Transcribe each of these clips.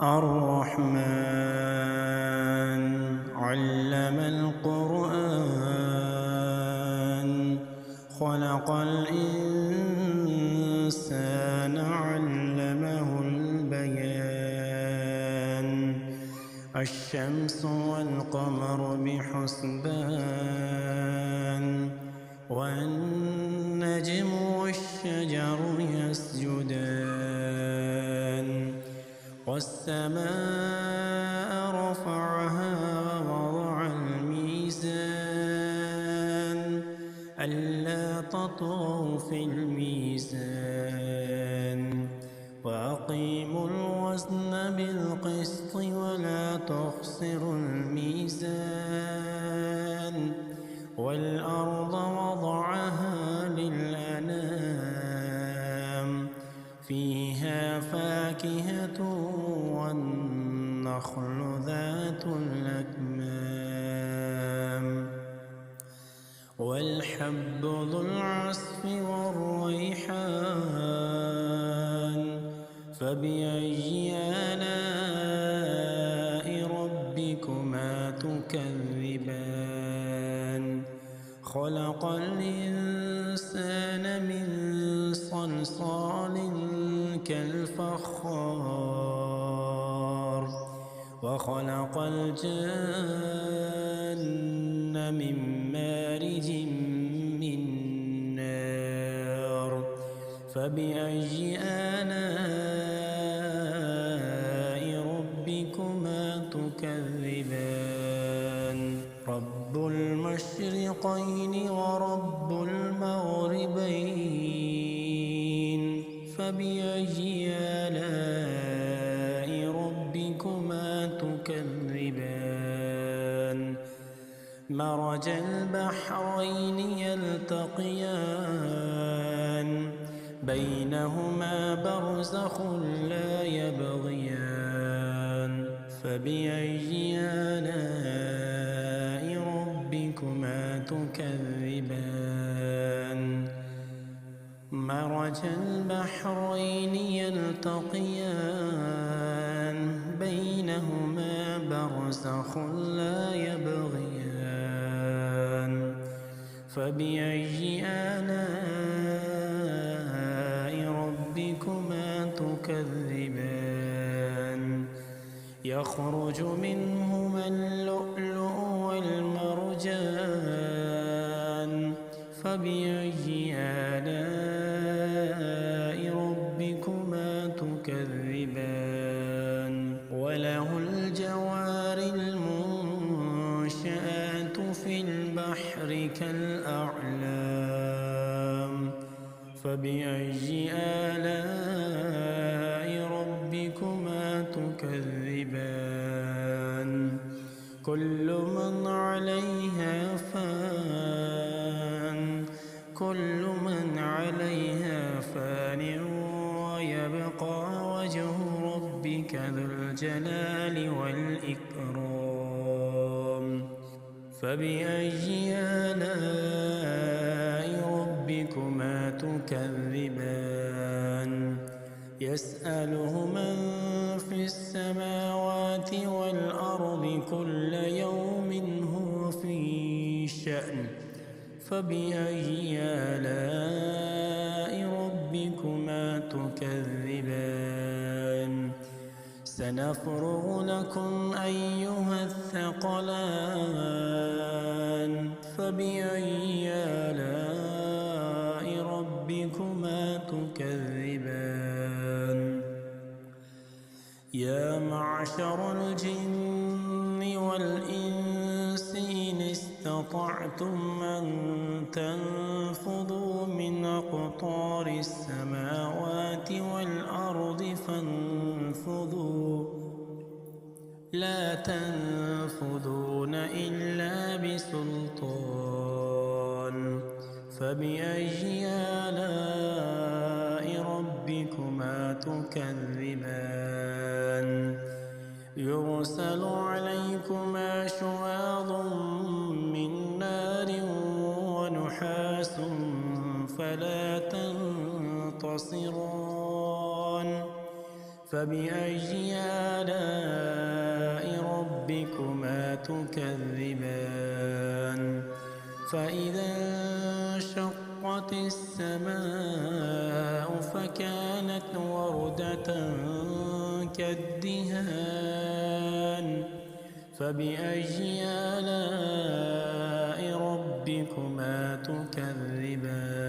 الرحمن علم القرآن خلق الإنسان علمه البيان الشمس والقمر بحسبان والنجم والشجر يسجدان والسماء رفعها ووضع الميزان ألا تطغوا في الميزان وأقيموا الوزن بالقسط ولا تخسروا الميزان والأرض وضعها للأنام فيها فاكهة والنخل ذات الأكمام والحب ذو العصف والريحان فبأي آلاء ربكما تكذبان خلق الإنسان من صلصال كالفخار وخلق الجن من مارج من نار فبأي آلاء ربكما تكذبان رب المشرقين ورب المغربين فبأي آلاء ربكما تكذبان مرج البحرين يلتقيان بينهما برزخ لا يبغيان فبأي آلاء ربكما تكذبان مرج البحرين يلتقيان بينهما برزخ لا يبغيان فبأي آلاء ربكما تكذبان يخرج منهما اللؤلؤ والمرجان فبأي آلاء ربكما تكذبان وله الجوار المنشآت في البحر كالأعلام فبأي آلاء ربكما تكذبان كل من عليها فان كل من عليها فان ويبقى وجه ربك ذو الجلال والإكرام فبأي آلاء ربكما تكذبان يسأله من في السماوات والأرض كل يوم هو في شأن فبأي آلاء ربكما تكذبان سنفرغ لكم أيها الثقلان فبأي آلاء ربكما تكذبان يا معشر الجن والإنس إن استطعتم أن تنفذوا من أقطار السماوات والأرض فانفذوا لا تنفذون إلا بسلطان فبأي آلاء ربكما تكذبان يرسل عليكما شواظ من نار ونحاس فلا تنتصران فبأي آلاء ربكما تكذبان فإذا انشقت السماء فكانت وردة كالدهان فبأي آلاء ربكما تكذبان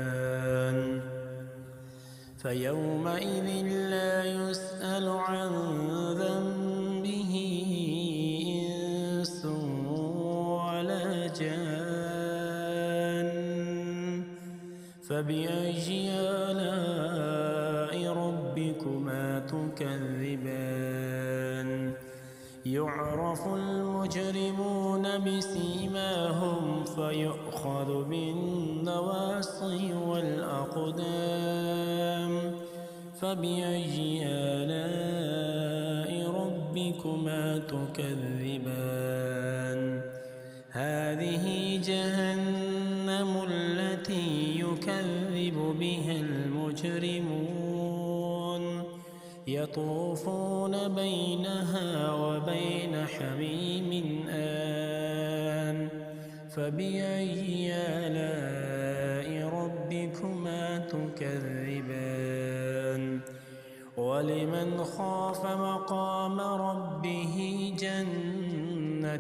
فيومئذ لا يسأل عن ذنبه إنس ولا جان فبأي آلاء ربكما تكذبان يعرف المجرمون بسيماهم فيؤخذ بالنواصي والأقدام فبأي آلاء ربكما تكذبان هذه جهنم التي يكذب بها المجرمون يطوفون بينها وبين حميم آن فبأي آلاء ربكما تكذبان ولمن خاف مقام ربه جنتان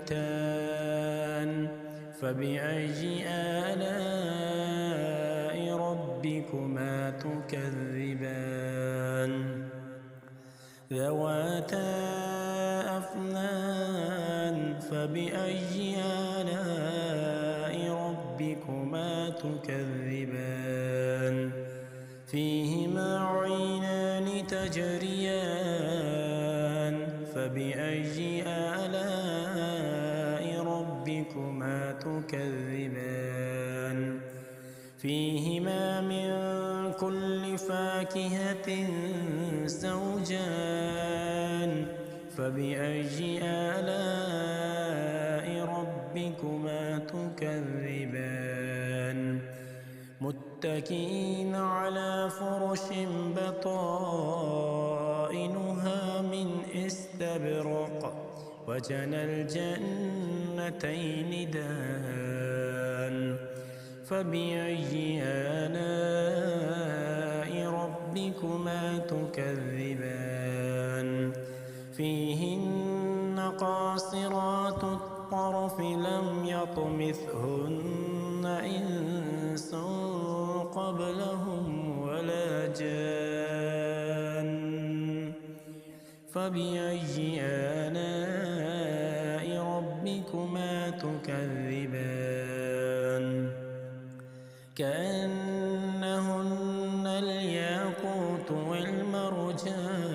فبأي آلاء ربكما تكذبان ذواتا أفنان فبأي آلاء ربكما تكذبان فيهما عينان تجريان فبأي آلاء ربكما تكذبان فيهما من كل فاكهة زوجان فبأي آلاء ربكما تكذبان متكئين على فرش بطائنها من استبرق وجنى الجنتين دان فبأي آلاء ربكما تكذبان فيهن قاصرات الطرف لم يطمثهن إنس قبلهم ولا جان فبأي آلاء ربكما تكذبان كأنهن الياقوت والمرجان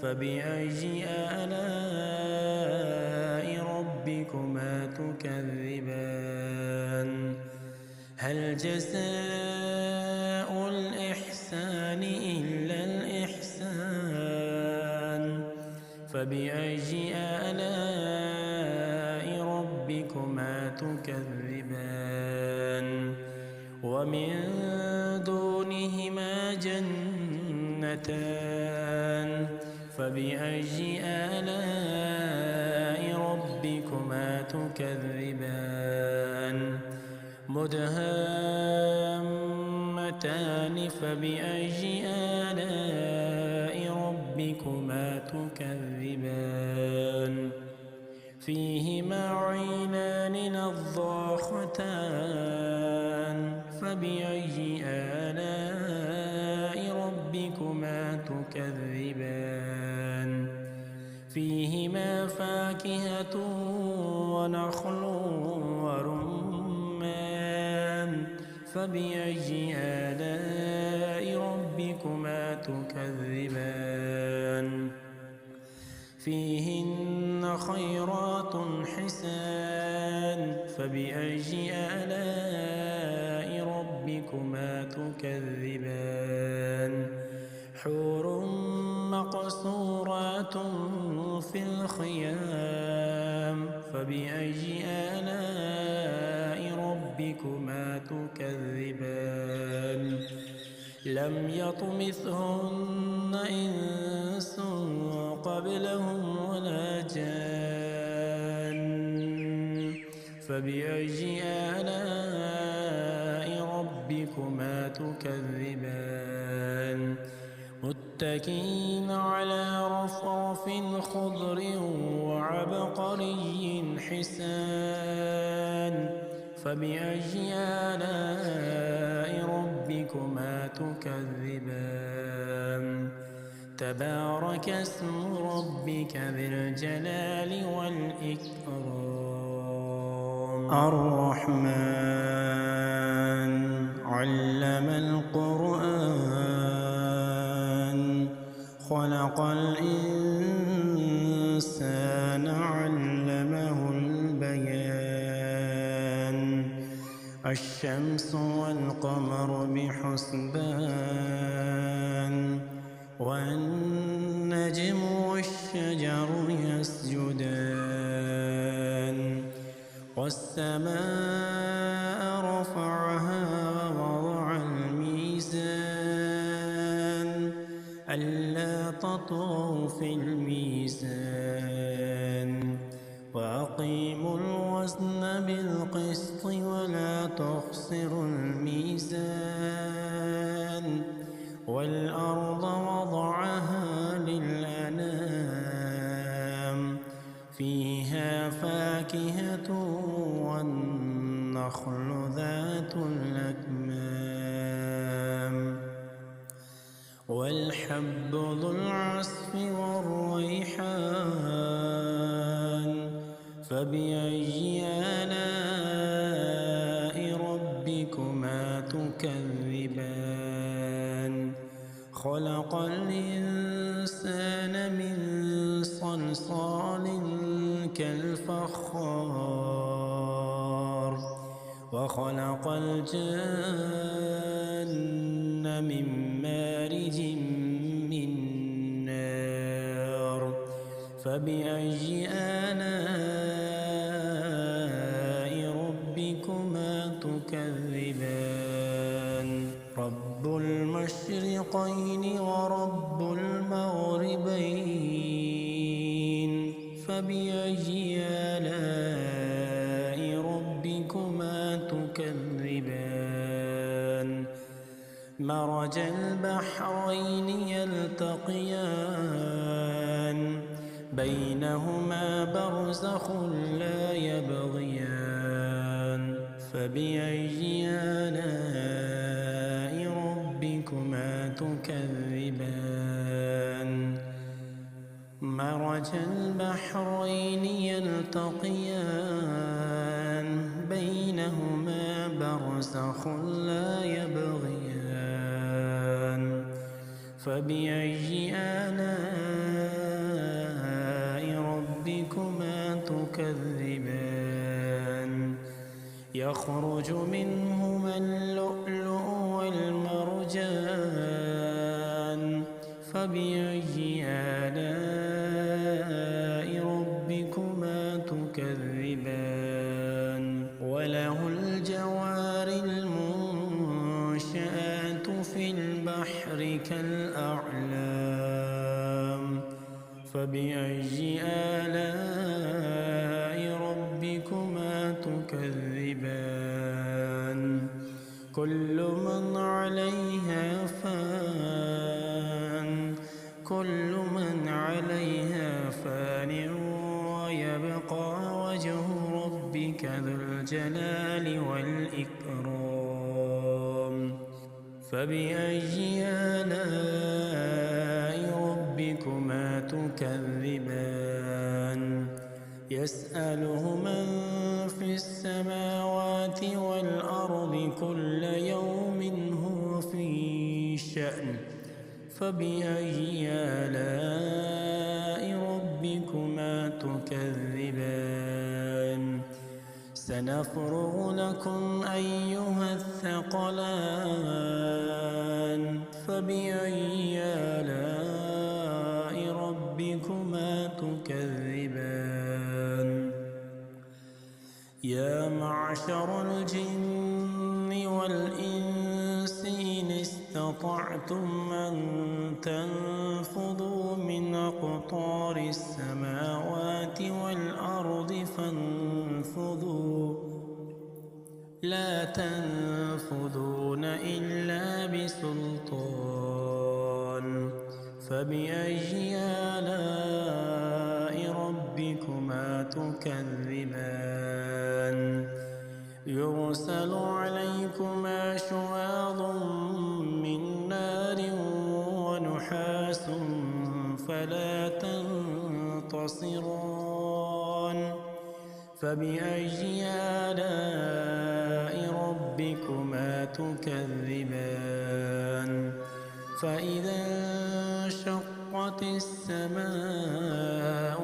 فبأي آلاء ربكما تكذبان هل جزاء الإحسان إلا الإحسان فبأي آلاء ربكما تكذبان ومن دونهما جنتان فبأي آلاء ربكما تكذبان مدهامتان فبأي آلاء ربكما تكذبان فيهما عينان نضاختان فبأي آلاء ربكما تكذبان فيهما فاكهة ونخل ورمان فبأي آلاء ربكما تكذبان فيهن خيرات حسان فبأي آلاء ربكما تكذبان حور مقصورات في الخيام فبأي آلاء ربكما تكذبان لم يطمثهن إنس قبلهم ولا جان فبأي آلاء ربكما تكذبان متكئين على رفرف خضر وعبقري حسان فبأي آلاء ربكما تكذبان تبارك اسم ربك ذي الجلال والإكرام الرحمن علم القرآن خلق الإنسان علمه البيان الشمس والقمر بحسبان والنجم والشجر يسجدان والسماء رفعها ووضع الميزان ألا تطغوا في الميزان وأقيموا الوزن بالقسط ولا تخسروا الميزان والأرض وضعها للأنام فيها فاكهة والنخل ذات الأكمام والحب ذو العصف والريحان فبأي آلاء ربكما تكذبان خلق الإنسان من صلصال كالفخار وخلق الجن من مارج من نار فبأي آلاء ربكما تكذبان رب المشرقين ورب المغربين فبأي آلاء ربكما تكذبان مرج البحرين يلتقيان بينهما برزخ لا يبغيان فبأي آلاء ربكما تكذبان مرج البحرين يلتقيان بينهما برزخ لا يبغيان فبأي آلاء ربكما تكذبان يخرج منهما اللؤلؤ والمرجان فبأي آلاء ربكما تكذبان وله الجوار المنشآت في البحر كالأعلام فبأي آلاء ربكما تكذبان كل من عليها فان كل من عليها فان ويبقى وجه ربك ذو الجلال والإكرام فبأي آلاء ربكما تكذبان يسأله من في السماوات والأرض كل يوم هو في شأن فبأي آلاء ربكما تكذبان سنفرغ لكم أيها الثقلان فبأي آلاء ربكما تكذبان يا معشر الجن والإنس إن استطعتم أن تنفذوا من أقطار السماوات والأرض فانفذوا لا تنفذون إلا بسلطان فبأي آلاء ربكما تكذبان يرسل عليكما شواظ من نار ونحاس فلا تنتصران فبأي آلاء ربكما تكذبان فإذا انشقت السماء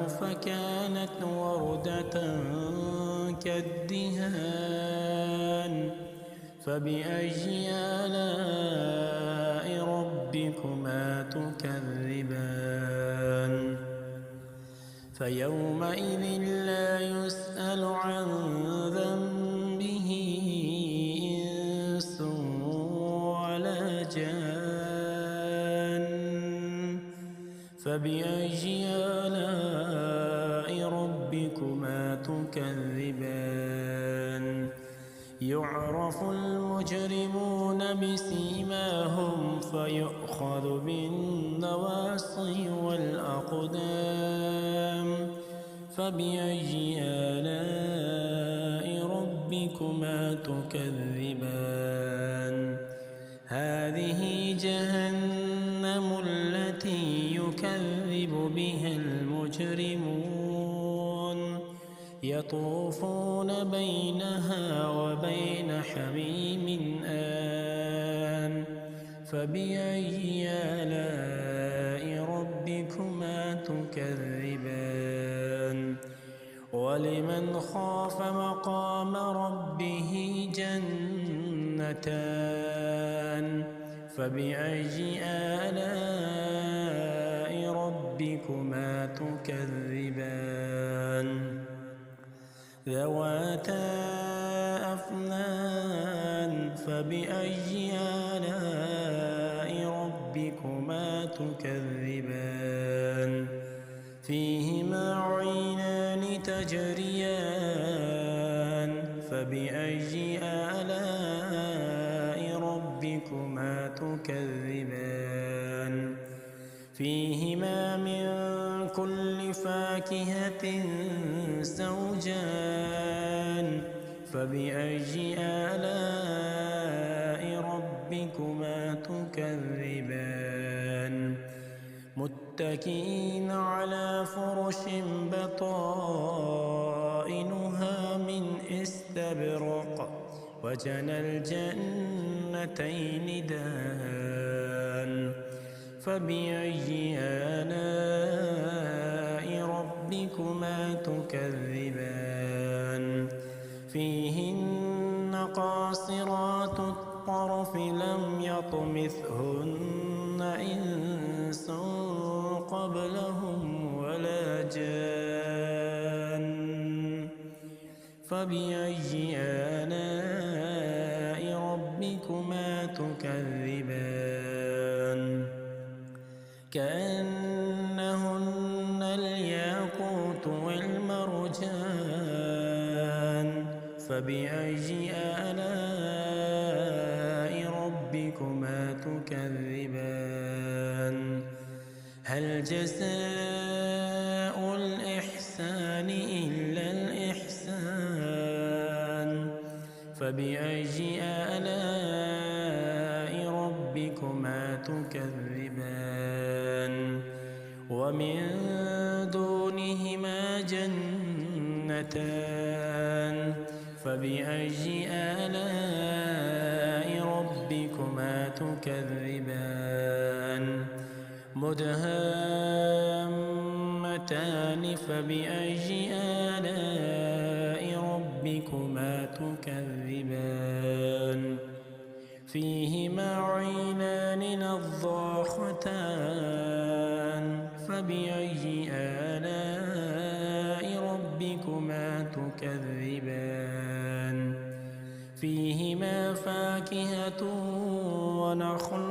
فكانت وردة كالدهان فبأي آلاء ربكما تكذبان فيومئذ لا يسأل عن ذنبه إنس ولا جان فبأي آلاء ربكما تكذبان يعرف المجرمون بسيماهم فيؤخذ بالنواصي والأقدام فبأي آلاء ربكما تكذبان هذه جهنم التي يكذب بها المجرمون يطوفون بينها وبين حميم آن فبأي آلاء ربكما تكذبان ولمن خاف مقام ربه جنتان فبأي آلاء ربكما تكذبان ذواتا أفنان فبأي آلاء ربكما تكذبان فيهما عينان تجريان فبأي آلاء ربكما تكذبان فيهما من كل فاكهة زوجان فبأي آلاء ربكما تكذبان متكئين على فرش بطائنها من استبرق وجنى الجنتين دان فبأي آلاء ربكما تكذبان فيهن قاصرات الطرف لم يطمثهن إنس قبلهم ولا جان فبأي آلاء ربكما تكذبان كأنهن الياقوت والمرجان فبأي آلاء ربكما تكذبان هل جزاء الإحسان إلا الإحسان فبأي آلاء ربكما تكذبان ومن دونهما جنتان فبأي آلاء ربكما تكذبان مدهامتان فبأي آلاء ربكما تكذبان فيهما عينان نضاختان فبأي آلاء ربكما تكذبان فيهما فاكهة ونخل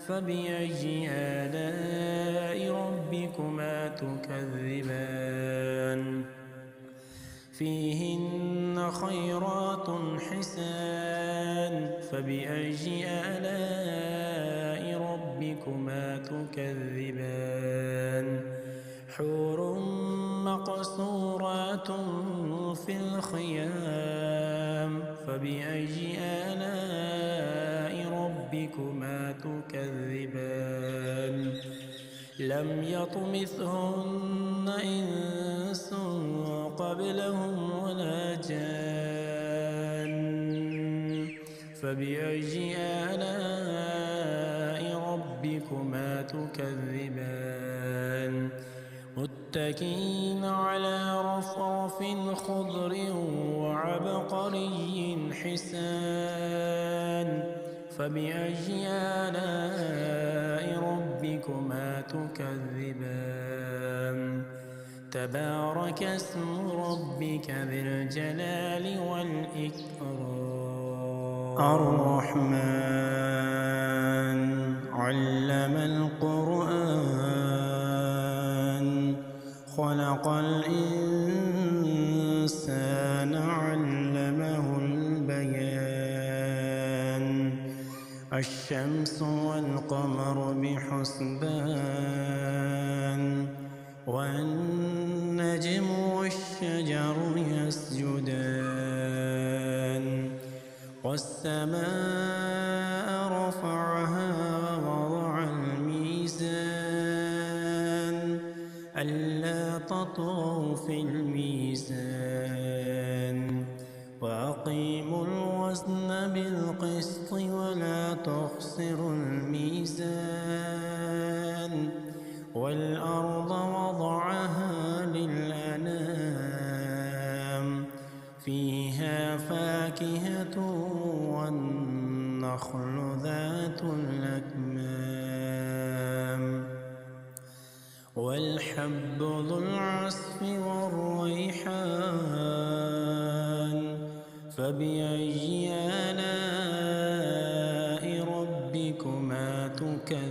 فبأي آلاء ربكما تكذبان فيهن خيرات حسان فبأي آلاء ربكما تكذبان حور مقصورات في الخيام فبأي آلاء ربكما تكذبان لم يطمثهن إنس قبلهم ولا جان فبأي آلاء ربكما تكذبان متكئين على رفرف خضر وعبقري حسان فبأي آلاء ربكما تكذبان تبارك اسم ربك ذي الجلال والإكرام الرحمن علم القرآن خلق الإنسان علمه البيان الشمس والقمر بحسبان والنجم والشجر يسجدان والسماء رفعها ووضع الميزان ألا تطغوا في الميزان وأقيموا الوزن بالقسط ولا تخسروا الميزان والأرض وضعها للأنام فيها فاكهة والنخل ذات الأكمام والحب ذو العصف والريحان فبأي آلاء ربكما تكذبان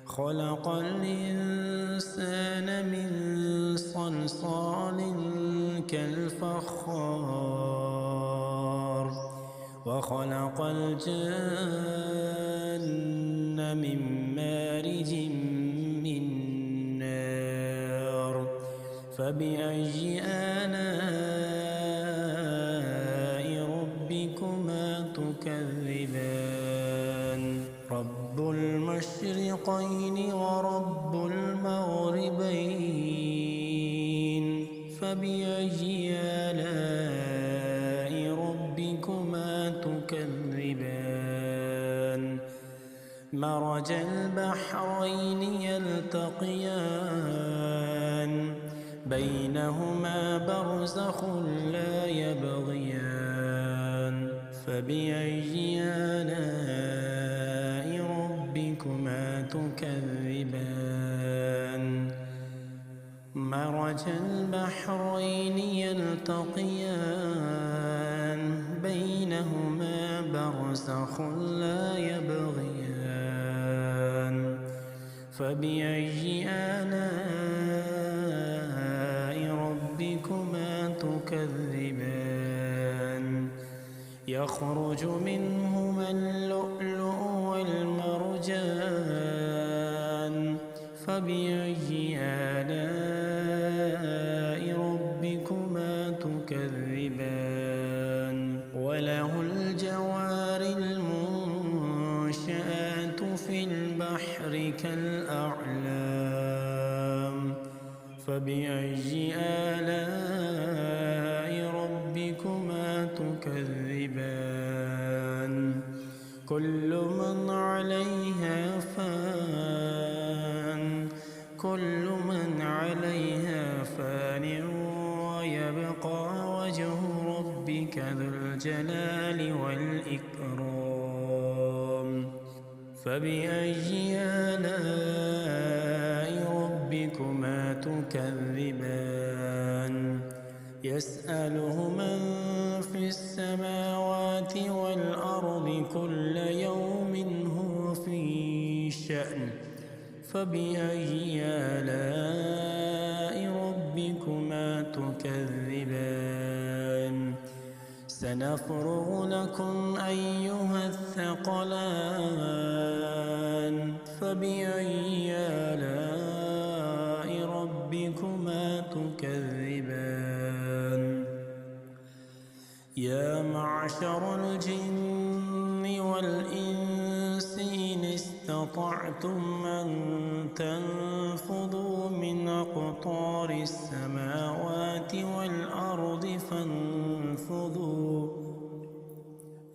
خلق الإنسان من صلصال كالفخار وخلق الجن من مارج من نار فبأي آلاء ربكما تكذبان رب المشرقين ورب المغربين فبأي آلاء ربكما تكذبان مرج البحرين يلتقيان بينهما برزخ لا يبغيان فبأي آلاء ربكما تكذبان مرج البحرين يلتقيان بينهما برزخ لا يبغيان فبأي آلاء ربكما تكذبان يخرج منهما اللؤلؤ والمرجان فبأي آلاء ربكما تكذبان وله الجوار المنشآت في البحر كالأعلام فبأي آلاء ربكما تكذبان كل من عليها فان كل من عليها فان ويبقى وجه ربك ذو الجلال والإكرام فبأي آلاء ربكما تكذبان يسأله من في السماوات والأرض كل يوم شأن فبأي آلاء ربكما تكذبان سنفرغ لكم أيها الثقلان فبأي آلاء ربكما تكذبان يا معشر الجن والإنس إن استطعتم أن تنفذوا من أقطار السماوات والأرض فانفذوا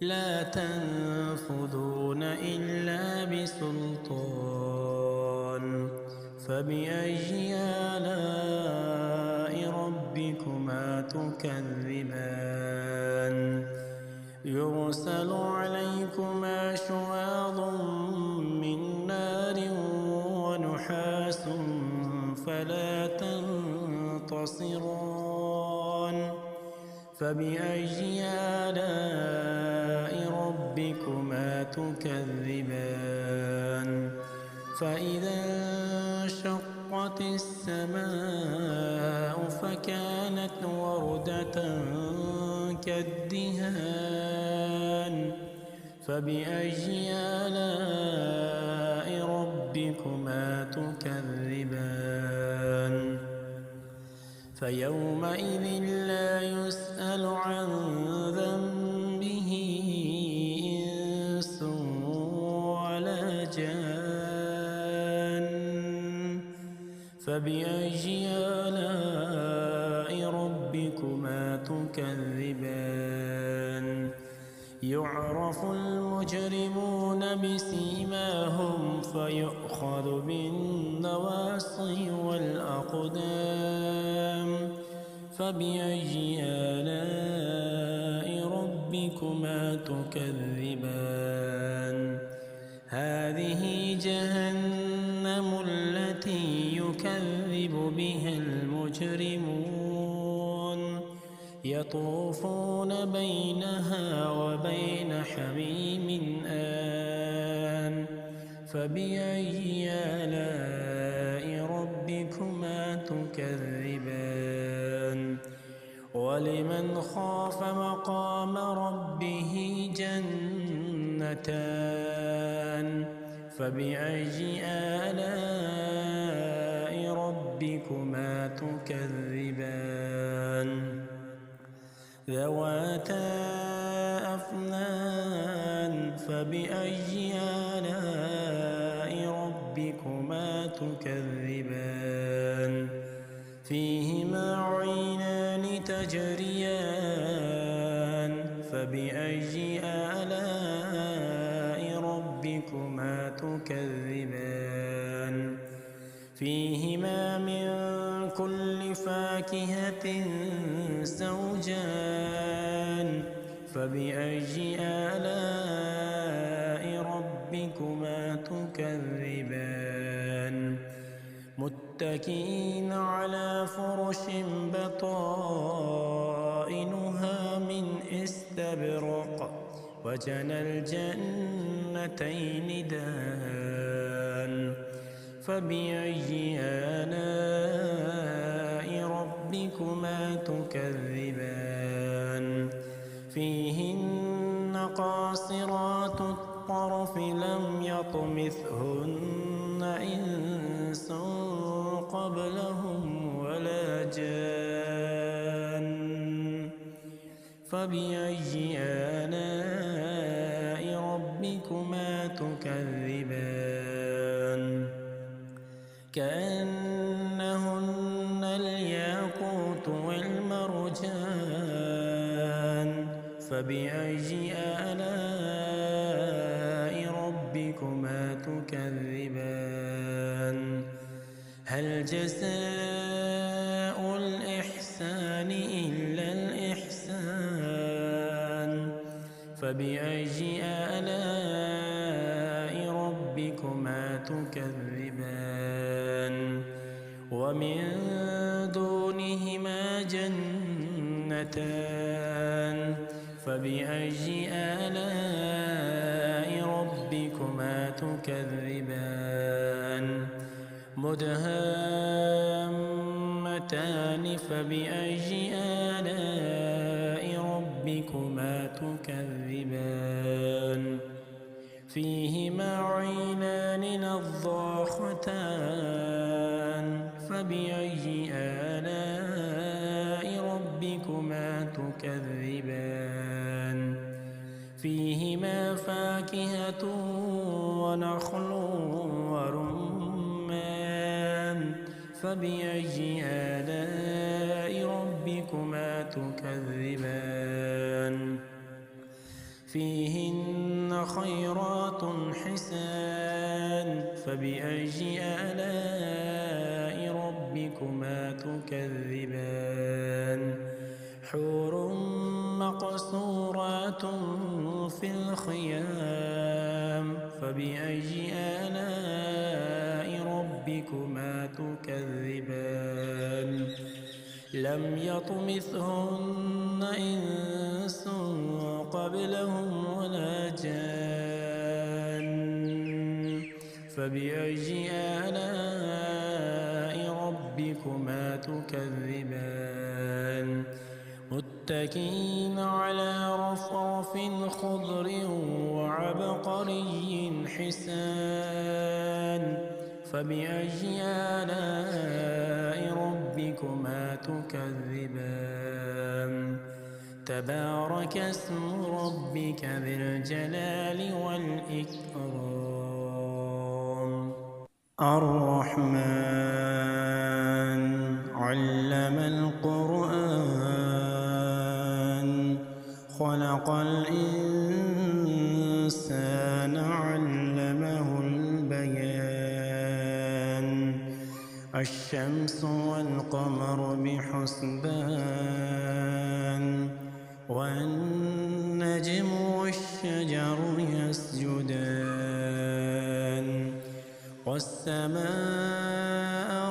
لا تنفذون إلا بسلطان فبأي آلاء ربكما تكذبان يرسل عليكما شواظ من نار ونحاس فلا تنتصران فبأي آلاء ربكما تكذبان فإذا انشقت السماء فكانت وردة كالدهان فبأي آلاء ربكما تكذبان فيومئذ لا يسأل عن ذنبه إنس ولا جان فبأي آلاء ربكما تكذبان يعرف المجرمون بسيماهم فيؤخذ بالنواصي والأقدام فبأي آلاء ربكما تكذبان هذه جهنم التي يكذب بها المجرمون يطوفون بينها وبين حميم آن فبأي آلاء ربكما تكذبان ولمن خاف مقام ربه جنتان فبأي آلاء ربكما تكذبان ذواتا أفنان فبأي آلاء ربكما تكذبان فيهما عينان تجريان فبأي آلاء ربكما تكذبان فيهما من كل فاكهة زوجان فبأي آلاء ربكما تكذبان متكئين على فرش بطائنها من استبرق وجنى الجنتين دان فبأي آلاء ربكما تكذبان فيهن قاصرات الطرف لم يطمثهن إنس قبلهم ولا جان فبأي آلاء ربكما تكذبان كأنهن الياقوت والمرجان فبأي آلاء ربكما تكذبان هل جزاء الإحسان إلا الإحسان فبأي آلاء ربكما تكذبان ومن دونهما جنتان فبأي آلاء ربكما تكذبان مدهامتان فبأي آلاء ربكما تكذبان فيهما عينان نضاختان فبأي آلاء ربكما تكذبان فيهما فاكهة ونخل ورمان فبأي آلاء ربكما تكذبان فيهن خيرات حسان فبأي آلاء ربكما تكذبان حور مقصورات في الخيام فبأي آلاء ربكما تكذبان لم يطمثهن إنس قبلهم ولا جان فبأي آلاء ربكما تكذبان متكئين على رفرف خضر وعبقري حسان فبأي آلاء ربكما تكذبان تبارك اسم ربك ذي الجلال والإكرام الرحمن علم القرآن خلق الإنسان علمه البيان الشمس والقمر بحسبان والنجم والشجر يسجدان والسماء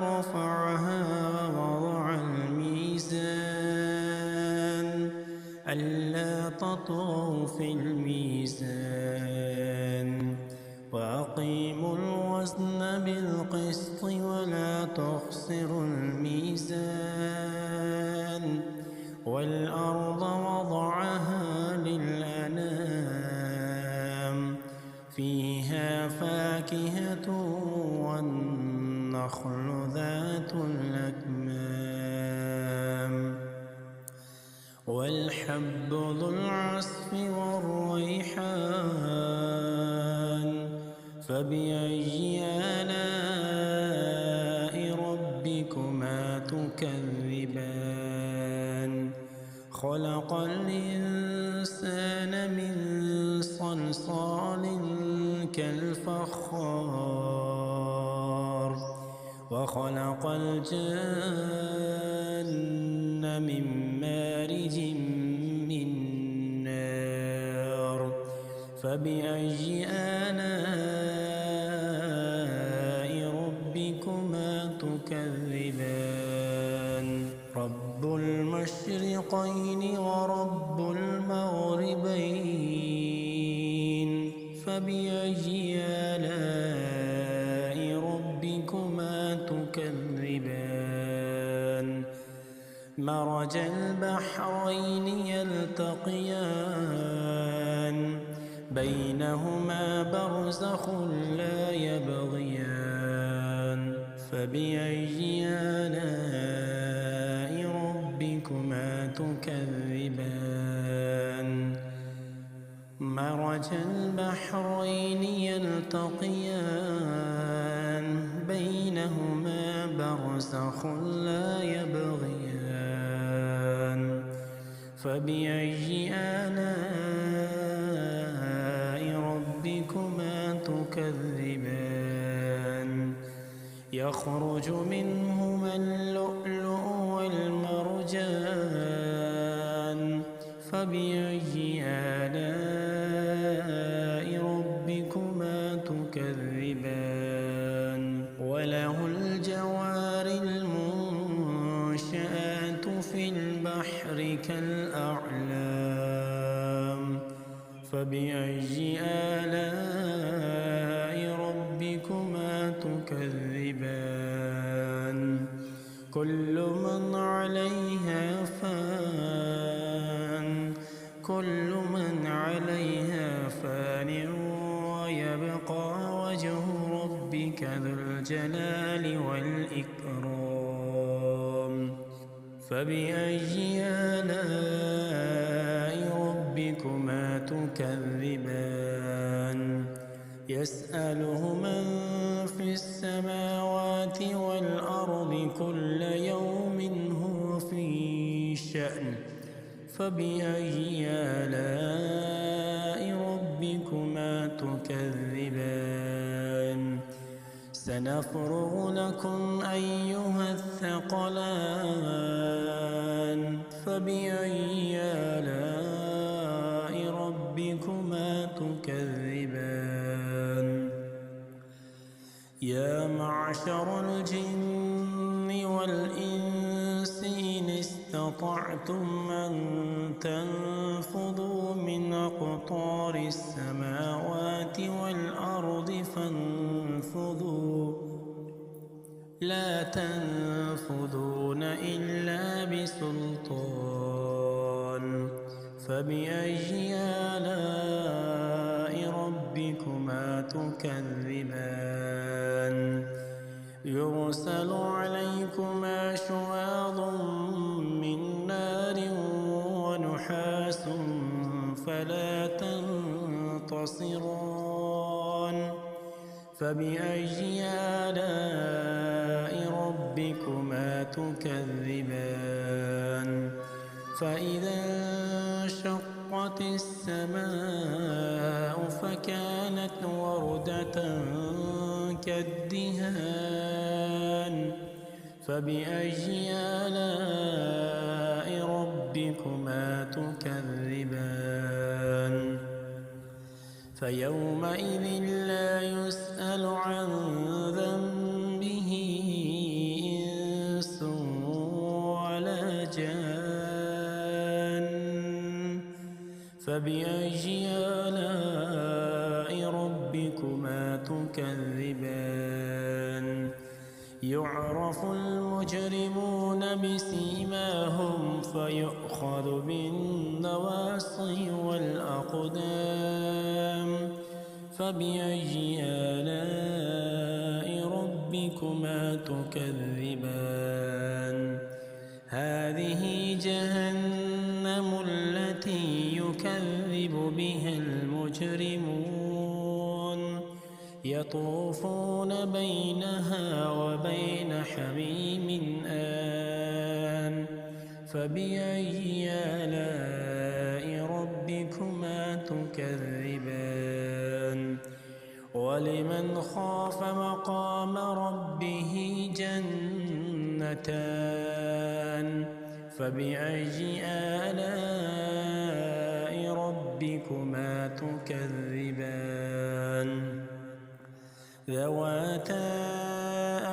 رفعها ووضع الميزان ألا تطغوا في الميزان وأقيموا الوزن بالقسط ولا تخسروا الميزان والأرض وضعها للأنام فيها فاكهة والنخل ذات الأكمام والحب ذو العصف والريحان فبأي آلاء ربكما تكذبان خلق الإنسان من صلصال كالفخار وخلق الجن من مارج من نار فبأي آلاء ربكما تكذبان رب المشرقين ورب المغربين فبأي آلاء ربكما تكذبان مرج البحرين يلتقيان بينهما برزخ لا يبغيان فبأي آلاء ربكما تكذبان مرج البحرين يلتقيان بينهما برزخ لا يبغيان فبأي آلاء ربكما تكذبان يخرج منهما اللؤلؤ والمرجان فبأي آلاء ربكما تكذبان وله الجوار المنشآت في البحر كالأعلام فبأي آلاء تكذبان كل من عليها فان كل من عليها فان ويبقى وجه ربك ذو الجلال والإكرام فبأي آلاء ربكما تكذبان يسأله من في السماوات والأرض كل يوم هو في شأن فبأي آلاء ربكما تكذبان سنفرغ لكم أيها الثقلان فبأي آلاء ربكما تكذبان يا معشر الجن والإنس إن استطعتم أن تنفذوا من أقطار السماوات والأرض فانفذوا لا تنفذون إلا بسلطان فبأي آلاء ربكما تكذبان يرسل عليكما شواظ من نار ونحاس فلا تنتصران فبأي آلاء ربكما تكذبان فإذا انشقت السماء فكانت وردة كالدهان فبأي آلاء ربكما تكذبان فيومئذ لا يسأل عن ذنبه إنس ولا جان فبأي آلاء ربكما تكذبان يعرف المجرمون بسيماهم فيؤخذ بالنواصي والأقدام فبأي آلاء ربكما تكذبان هذه جهنم التي يكذب بها المجرمون يطوفون بينها وبين حميم آن فبأي آلاء ربكما تكذبان ولمن خاف مقام ربه جنتان فبأي آلاء ربكما تكذبان ذواتا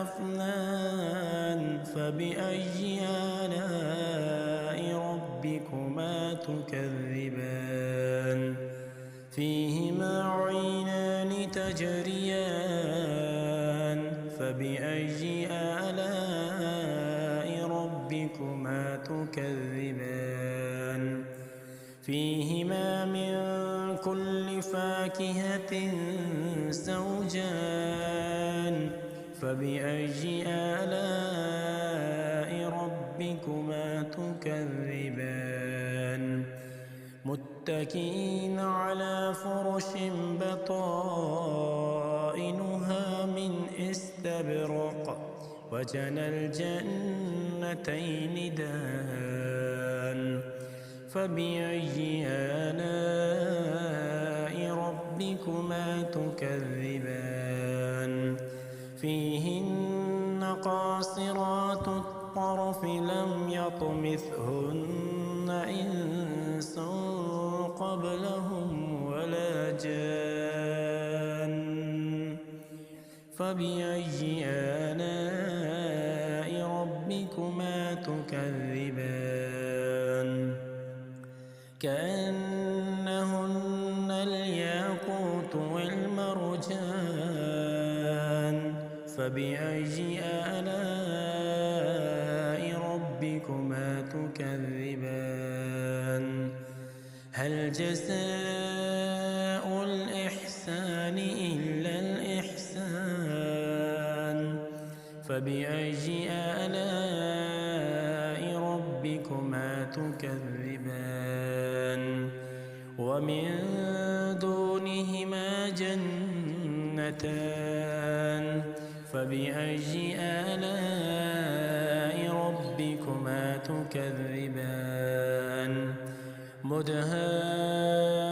أفنان فبأي آلاء ربكما تكذبان فيهما عينان تجريان فبأي آلاء ربكما تكذبان فيهما من كل فاكهة زوجان فبأي آلاء ربكما تكذبان متكئين على فرش بطائنها من استبرق وجنى الجنتين دان فبأي آلاء ربكما تكذبان فيهن قاصرات الطرف لم يطمثهن إنس قبلهم ولا جان فبأي آلاء ربكما تكذبان كأنهن الياقوت والمرجان فبأي آلاء ربكما تكذبان هل جزاء الإحسان إلا الإحسان فبأي آلاء ربكما تكذبان ومن دونهما جنتان فبأي آلاء ربكما تكذبان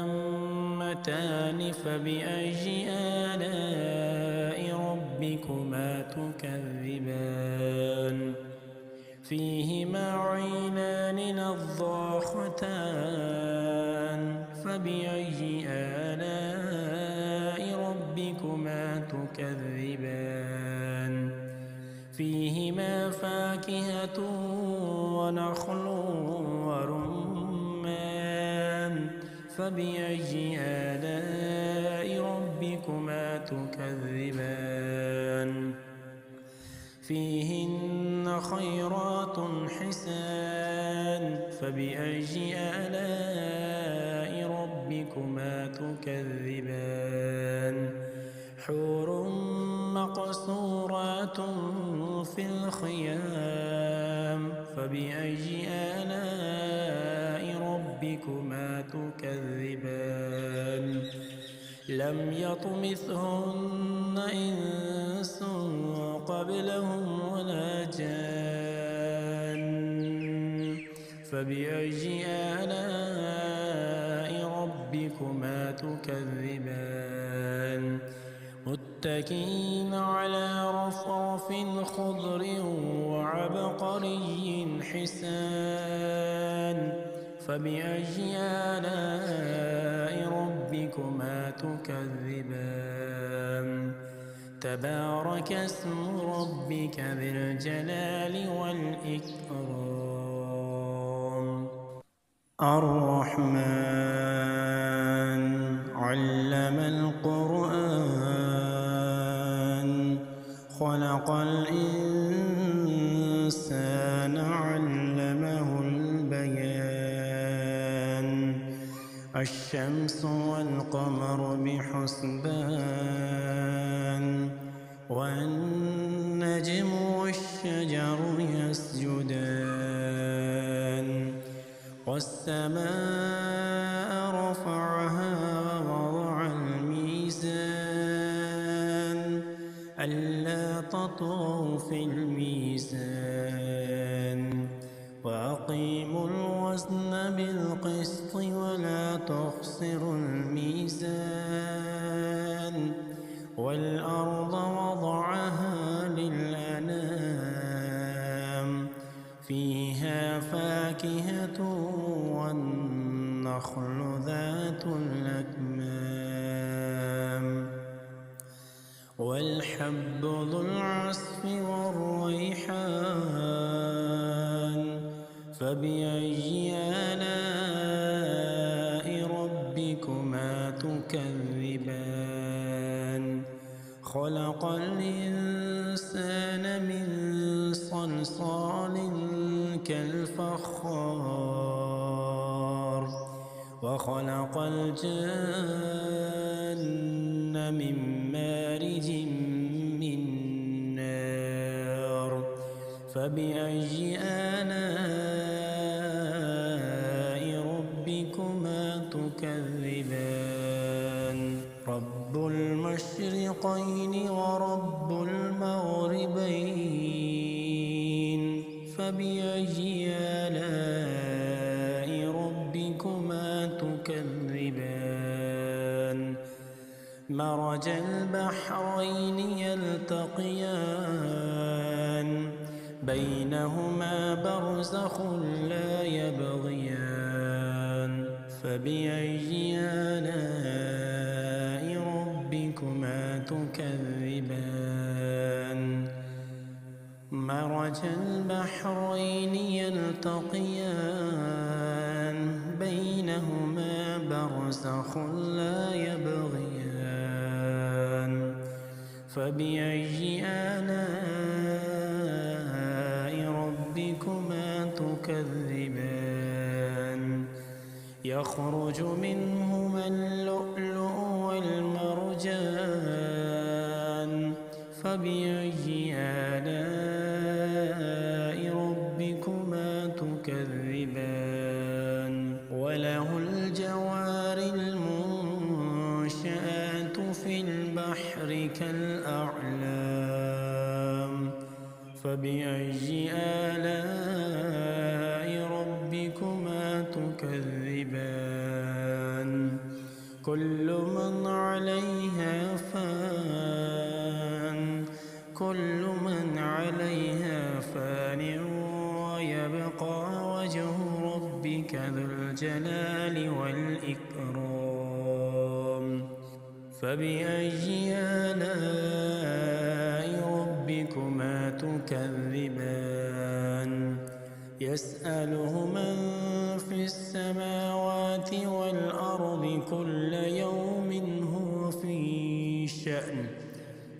مدهامتان فبأي آلاء ربكما تكذبان فيهما عينان نضاختان فبأي آلاء ربكما تكذبان فيهما فاكهة ونخل ورمان فبأي آلاء ربكما تكذبان فيهن خيرات حسان فبأي آلاء ربكما تكذبان حور مقصورات في الخيام فبأي آلاء ربكما تكذبان لم يطمثهن إنس قبلهم ولا جان فبأي آلاء ربكما تكذبان متكئين على رفرف خضر وعبقري حسان فبأي آلاء ربكما تكذبان تبارك اسم ربك ذي الجلال والإكرام الرحمن علم القرآن خلق الإنسان علمه البيان الشمس والقمر بحسبان والنجم والشجر يسجدان والسماء رفعها ووضع الميزان ألا تطغوا في الميزان وأقيموا الوزن بالقسط ولا تخسروا الميزان والأرض وضعها للأنام فيها فاكهة والنخل ذات الأكمام والحب ذو العصف والريحان فبأي آلاء ربكما تكذبان خلق الإنسان من صلصال كالفخار وخلق الجن من مارج من نار فبأي آلاء ربكما تكذبان رب المشرقين ورب المغربين فبأي آلاء ربكما تكذبان مرج البحرين يلتقيان بينهما برزخ لا يبغيان فبأي آلاء ربكما تكذبان مرج البحرين يلتقيان بينهما برزخ لا يبغيان فبأي آلاء ربكما تكذبان يخرج منهما اللؤلؤ والمرجان فبأي آلاء ربكما تكذبان وله الجوار المنشآت في البحر كالأعلام فبأي آلاء ربكما تكذبان كل من عليها فان ويبقى وجه ربك ذو الجلال والإكرام فبأي آلاء ربكما تكذبان يسأله من في السماوات والأرض كل يوم هو في شأن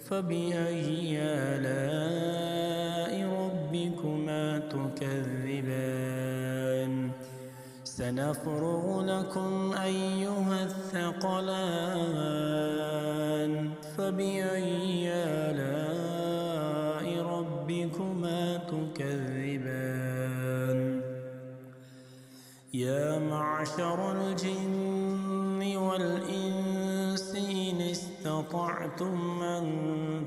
فبأي آلاء ربكما تكذبان سنفرغ لكم أيها الثقلان فبأي آلاء ربكما تكذبان يا معشر الجن والإنس إن استطعتم أن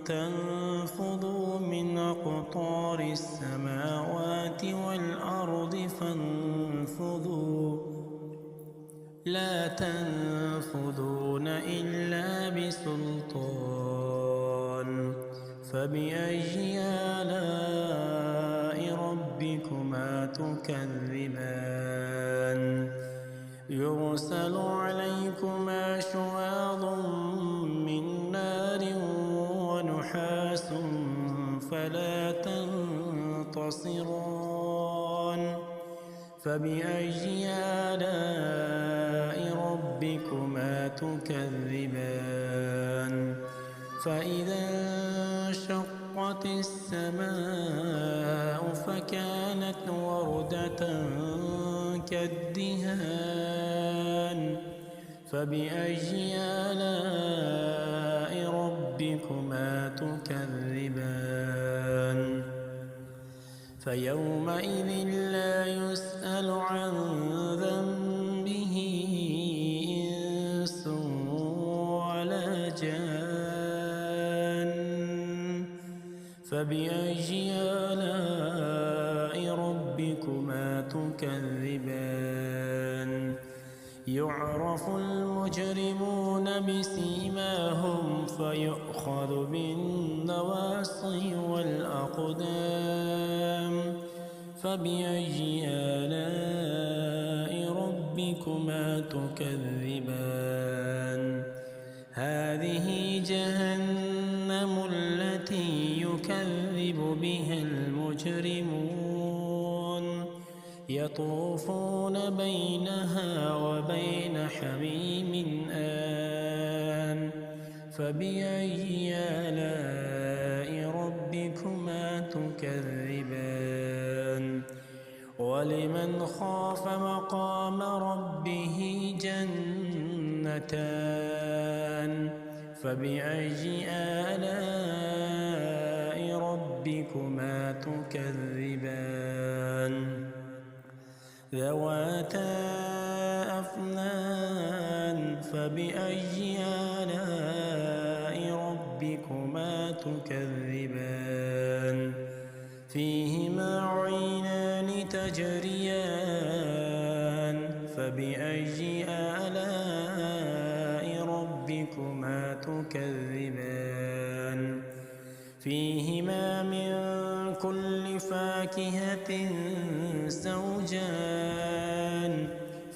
تنفذوا من أقطار السماوات والأرض فانفذوا لا تنفذون إلا بسلطان فبأي آلاء ربكما تكذبان يرسل عليكما شواظ من نار ونحاس فلا تنتصران فبأي آلاء ربكما تكذبان فإذا انشقت السماء فكانت وردة كالدهان فبأي آلاء ربكما تكذبان فيومئذ لا يسأل عن ذنبه إنس ولا جان فبأي آلاء ربكما تكذبان يعرف المجرمون بسيماهم فيؤخذ بالنواصي والأقدام فبأي آلاء ربكما تكذبان هذه جهنم التي يكذب بها المجرمون يطوفون بينها وبين حميم آن فبأي آلاء ربكما تكذبان ولمن خاف مقام ربه جنتان فبأي آلاء ربكما تكذبان ذواتا أفنان فبأي آلاء ربكما تكذبان فيهما عينان تجريان فبأي آلاء ربكما تكذبان فيهما من كل فاكهة زوجان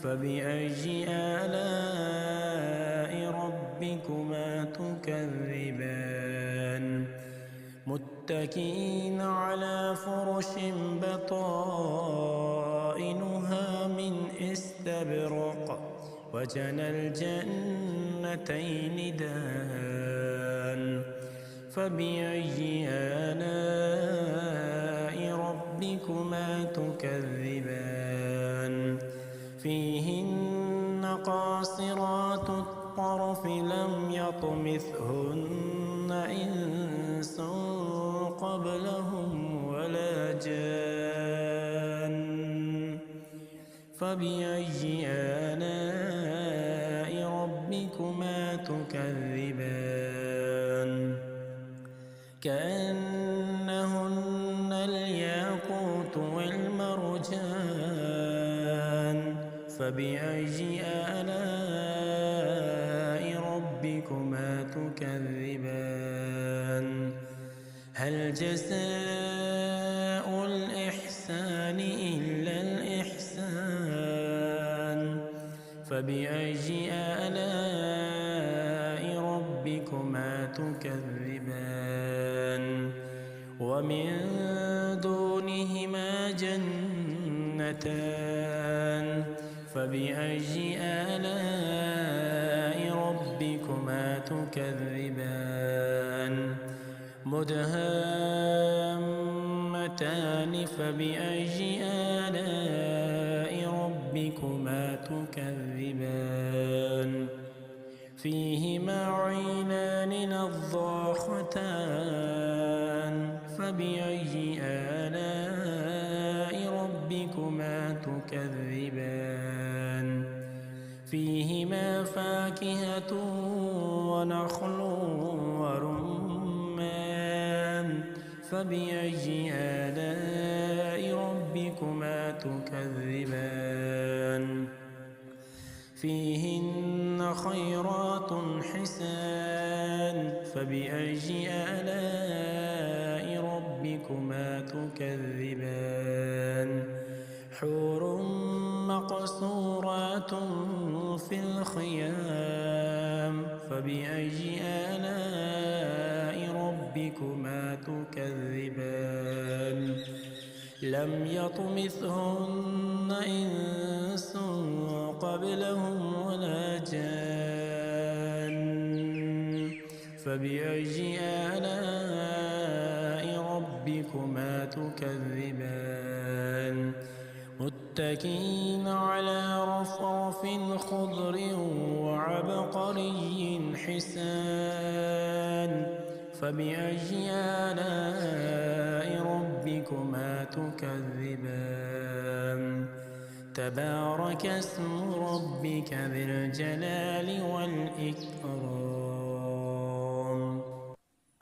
فبأي آلاء ربكما تكذبان متكئين على فرش بطائنها من استبرق وجنى الجنتين دان فبأي آلاء ربكما تكذبان فيهن قاصرات الطرف لم يطمثهن إنس قبلهم ولا جان فبأي آلاء ربكما تكذبان كأنهن الياقوت والمرجان فبأي آلاء ربكما تكذبان هل جزاء الإحسان إلا الإحسان فبأي آلاء ربكما تكذبان ومن دونهما جنتان فبأي آلاء ربكما تكذبان مدهامتان فبأي آلاء ربكما تكذبان فيهما عينان نضاختان فبأي آلاء ربكما تكذبان فيهما فاكهة ونخل ورمان فبأي آلاء ربكما تكذبان فيهن خيرات حسان فبأي آلاء ربكما تكذبان حور مقصورات في الخيام فبأي آلاء ربكما تكذبان لم يطمثهن إنس قبلهم ولا جان فبأي آلاء ربكما تكذبان متكئين على رفرف خضر وعبقري حسان فبأي آلاء ربكما تكذبان تبارك اسم ربك ذي الجلال والإكرام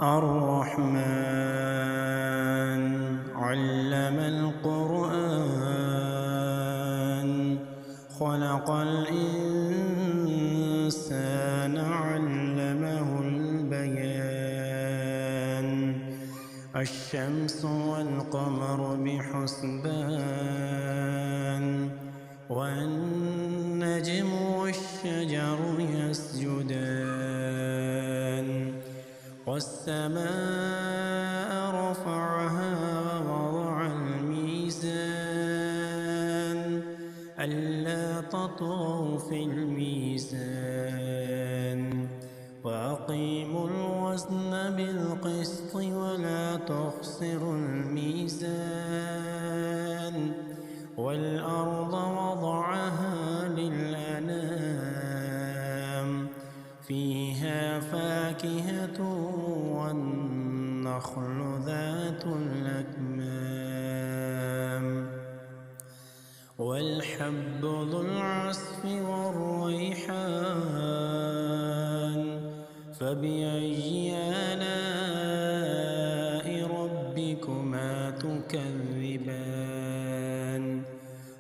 الرحمن علم القرآن خلق الإنسان علمه البيان الشمس والقمر بحسبان والنجم والشجر يسجدان والسماء رفعها ووضع الميزان ألا تطغوا في الميزان وأقيموا الوزن بالقسط ولا تخسروا الميزان والأرض وضعها للأنام فيها فاكهة والنخل ذات الأكمام والحب ذو العصف والريحان فبأي آلاء ربكما تكذبان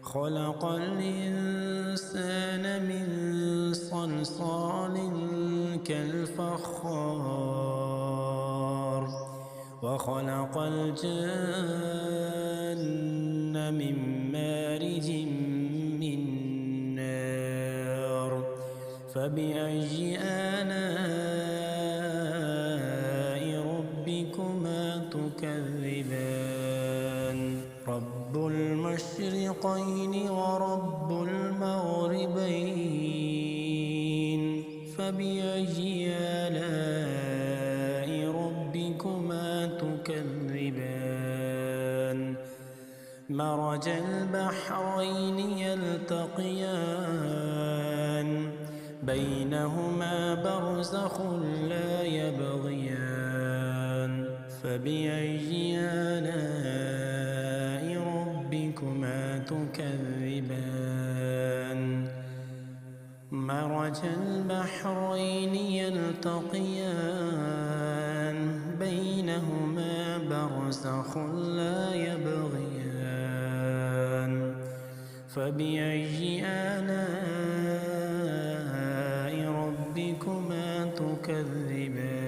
خلق الإنسان من صلصال كالفخار وخلق الجن من مارج من نار فبأي آلاء ربكما تكذبان رب المشرقين ورب المغربين فبأي آلاء ربكما ربكما تكذبان مرج البحرين يلتقيان بينهما برزخ لا يبغيان فبأي آلاء ربكما تكذبان مرج البحرين يلتقيان بينهما برزخ لا يبغيان فبأي آلاء ربكما تكذبان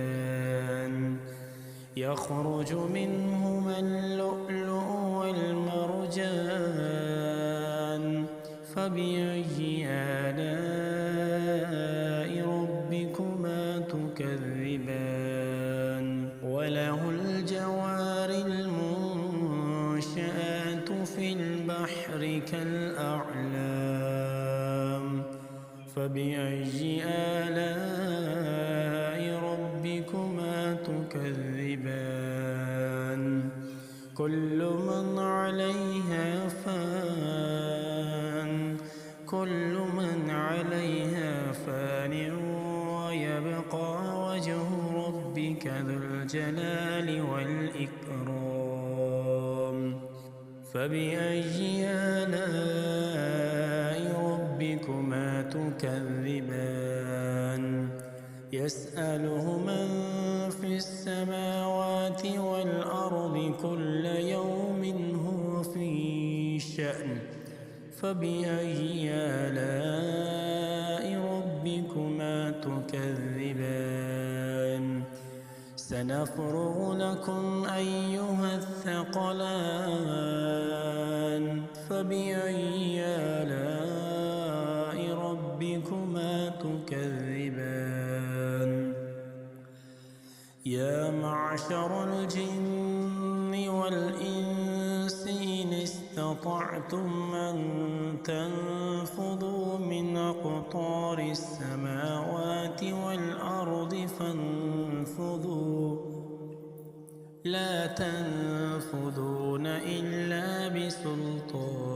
يخرج منهما اللؤلؤ والمرجان فبأي آلاء ربكما تكذبان وله الجوار المنشآت في البحر كالأعلام فبأي آلاء ربكما تكذبان كل من عليها فان ويبقى وجه ربك ذو الجلال والإكرام فبأي آلاء ربكما تكذبان يسأله من في السماوات والأرض كل يوم هو في شأن فبأي آلاء ربكما تكذبان سنفرغ لكم أيها الثقلان فبأي آلاء ربكما تكذبان يا معشر الجن والإنس إن استطعتم أن تنفذوا من أقطار السماوات والأرض فانفذوا لا تنفذون إلا بسلطان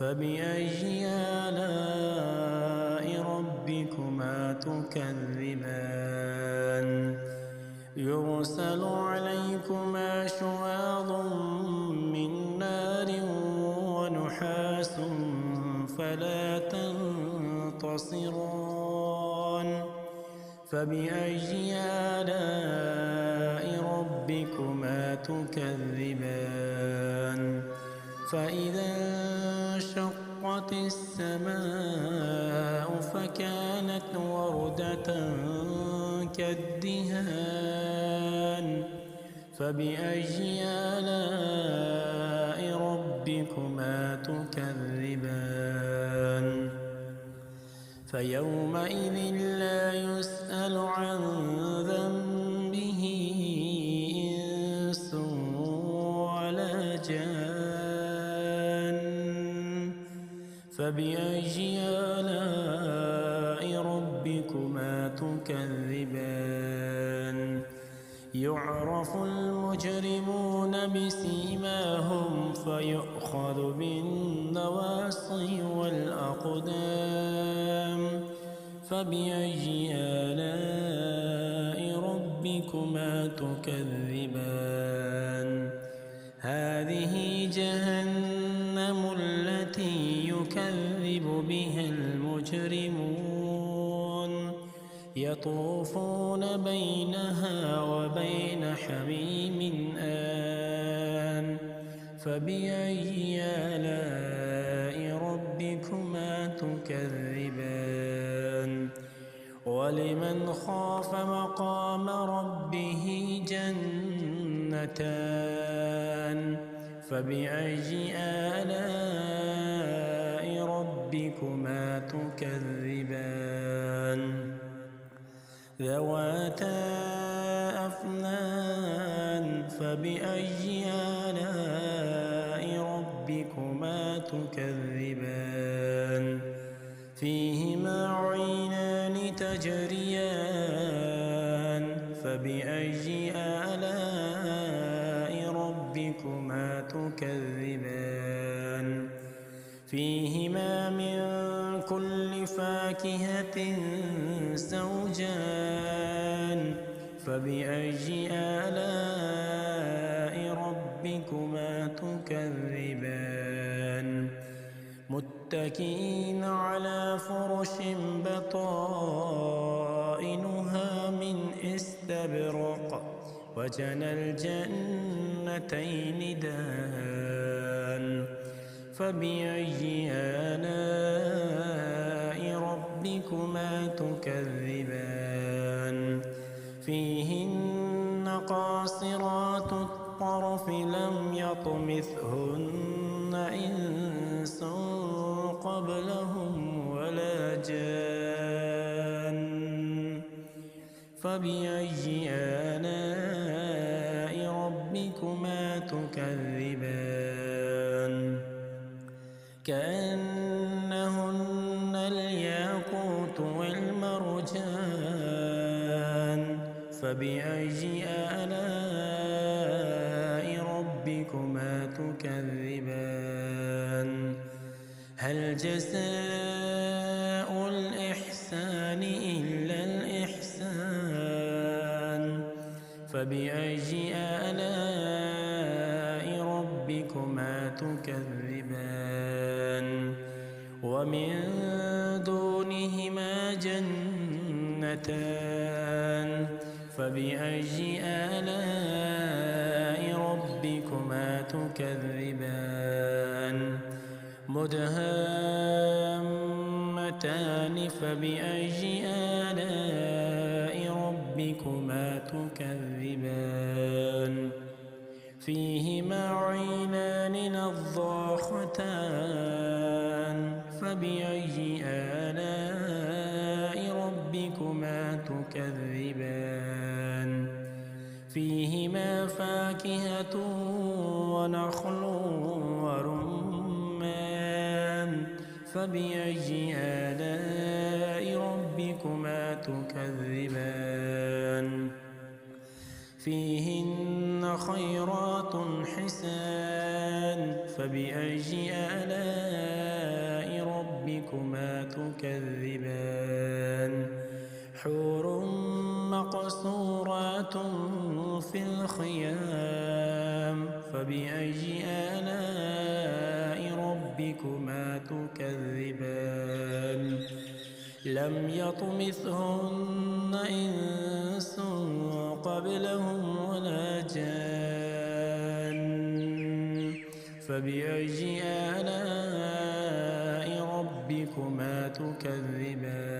فبأي آلاء ربكما تكذبان يرسل عليكما شواظ من نار ونحاس فلا تنتصران فبأي آلاء ربكما تكذبان فإذا انشقت السماء فكانت وردة كالدهان فبأي آلاء ربكما تكذبان فيومئذ لا يسأل عن ذنبه إنس ولا جان فبأي آلاء ربكما تكذبان يعرف المجرمون بسيماهم فيؤخذ بالنواصي والأقدام فبأي آلاء ربكما تكذبان هذه جهنم التي يكذب بها المجرمون يطوفون بينها وبين حميم آن فبأي آلاء ربكما تكذبان ولمن خاف مقام ربه جنتان فبأي آلاء ربكما تكذبان ذواتا أفنان فبأي آلاء ربكما تكذبان فيهما عينان تجريان فبأي فبأي آلاء ربكما تكذبان فيهما من كل فاكهة زوجان فبأي آلاء ربكما تكذبان متكئين على فرش بطائنها من استبرق وجنى الجنتين دان فبأي آلاء ربكما تكذبان فيهن قاصرات الطرف لم يطمثهن إنس قبلهم ولا جان فبأي آلاء ربكما تكذبان كأنهن الياقوت والمرجان فبأي آلاء ربكما تكذبان هل جزاء الإحسان إلا الإحسان فبأي آلاء ربكما تكذبان ومن دونهما جنتان فبأي آلاء ربكما تكذبان مدهامتان فبأي آلاء ربكما تكذبان فيهما عينان نضاختان فبأي آلاء ربكما تكذبان فيهما فاكهة ونخل ورمان فبأي آلاء ربكما تكذبان فيهن خيرات حسان فبأي آلاء ربكما تكذبان حور مقصورات في الخيام فبأي آلاء ربكما تكذبان لم يطمثهن إنس قبلهم ولا جان فبأي آلاء ربكما تكذبان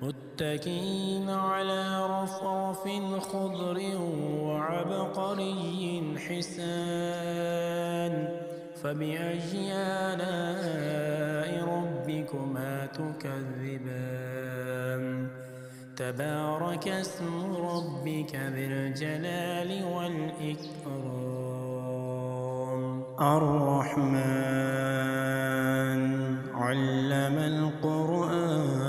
متكئين على رفرف خضر وعبقري حسان فبأي آلاء ربكما تكذبان تبارك اسم ربك ذي الجلال والإكرام الرحمن علم القرآن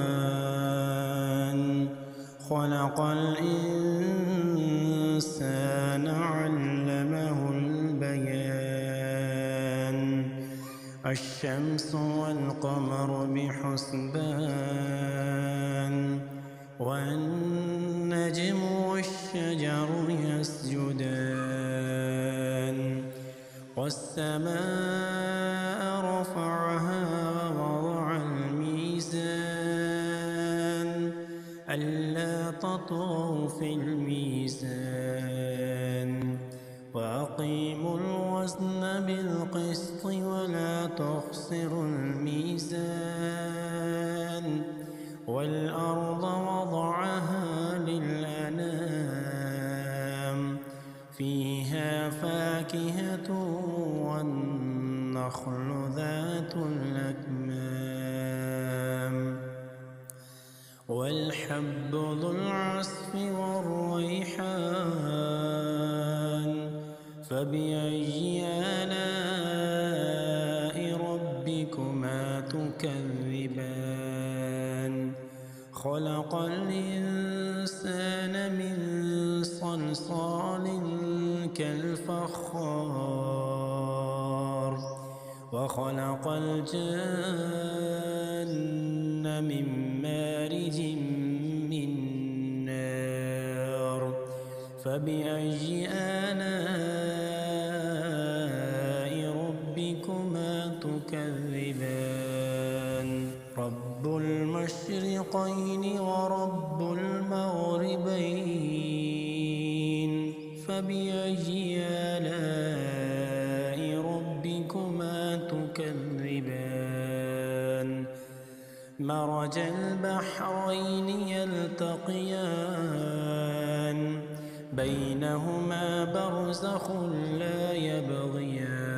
خلق الإنسان علمه البيان الشمس والقمر بحسبان والنجم والشجر يسجدان والسماء رفعها ووضع الميزان ألا تطغوا في الميزان وأقيموا الوزن بالقسط ولا تخسروا الميزان والأرض وضعها للأنام فيها فاكهة والنخل ذات الأكمام والحب ذو العصف والريحان فبأي آلاء ربكما تكذبان خلق الإنسان من صلصال كالفخار وخلق الجن من مارج من نار فبأي آلاء ربكما تكذبان رب المشرقين ورب المغربين فبأي آلاء ربكما تكذبان مرج البحرين يلتقيان بينهما برزخ لا يبغيان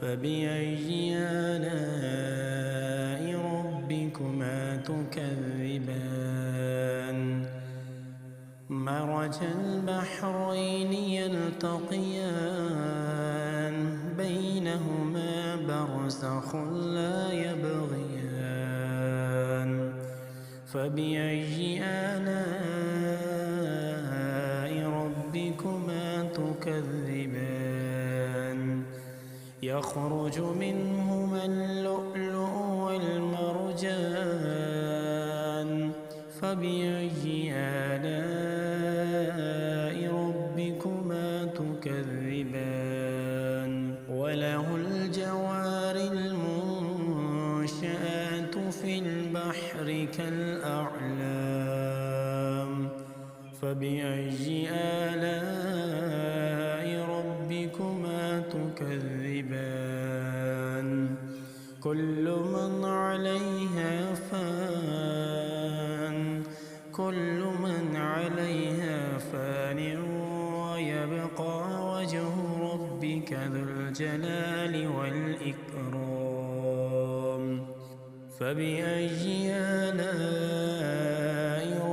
فبأي آلاء ربكما تكذبان مرج البحرين يلتقيان بينهما برزخ لا يبغيان فبأي آلاء ربكما تكذبان يخرج منهما اللؤلؤ والمرجان فبأي آلاء ربكما تكذبان وله الجوار المنشآت في البحر كالأعلام فبأي آلاء ربكما تكذبان كل من عليها فان كل من عليها فان ويبقى وجه ربك ذو الجلال والإكرام فبأي آلاء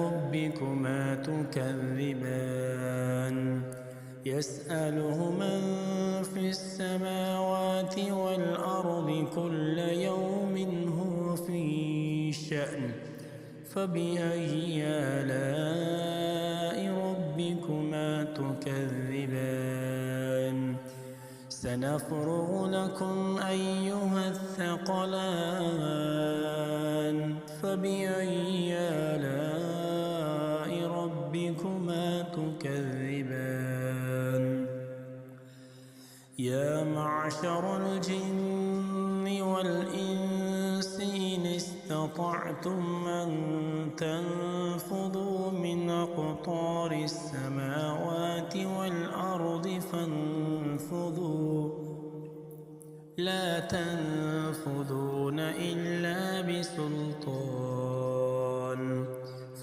ربكما تكذبان يسأله من في السماوات والأرض كل يوم هو في شأن فبأي آلاء ربكما تكذبان سنفرغ لكم أيها الثقلان فبأي آلاء ربكما تكذبان يا معشر الجن والإنس إن استطعتم أن تنفذوا من أقطار السماوات والأرض فانفذوا لا تنفذون إلا بسلطان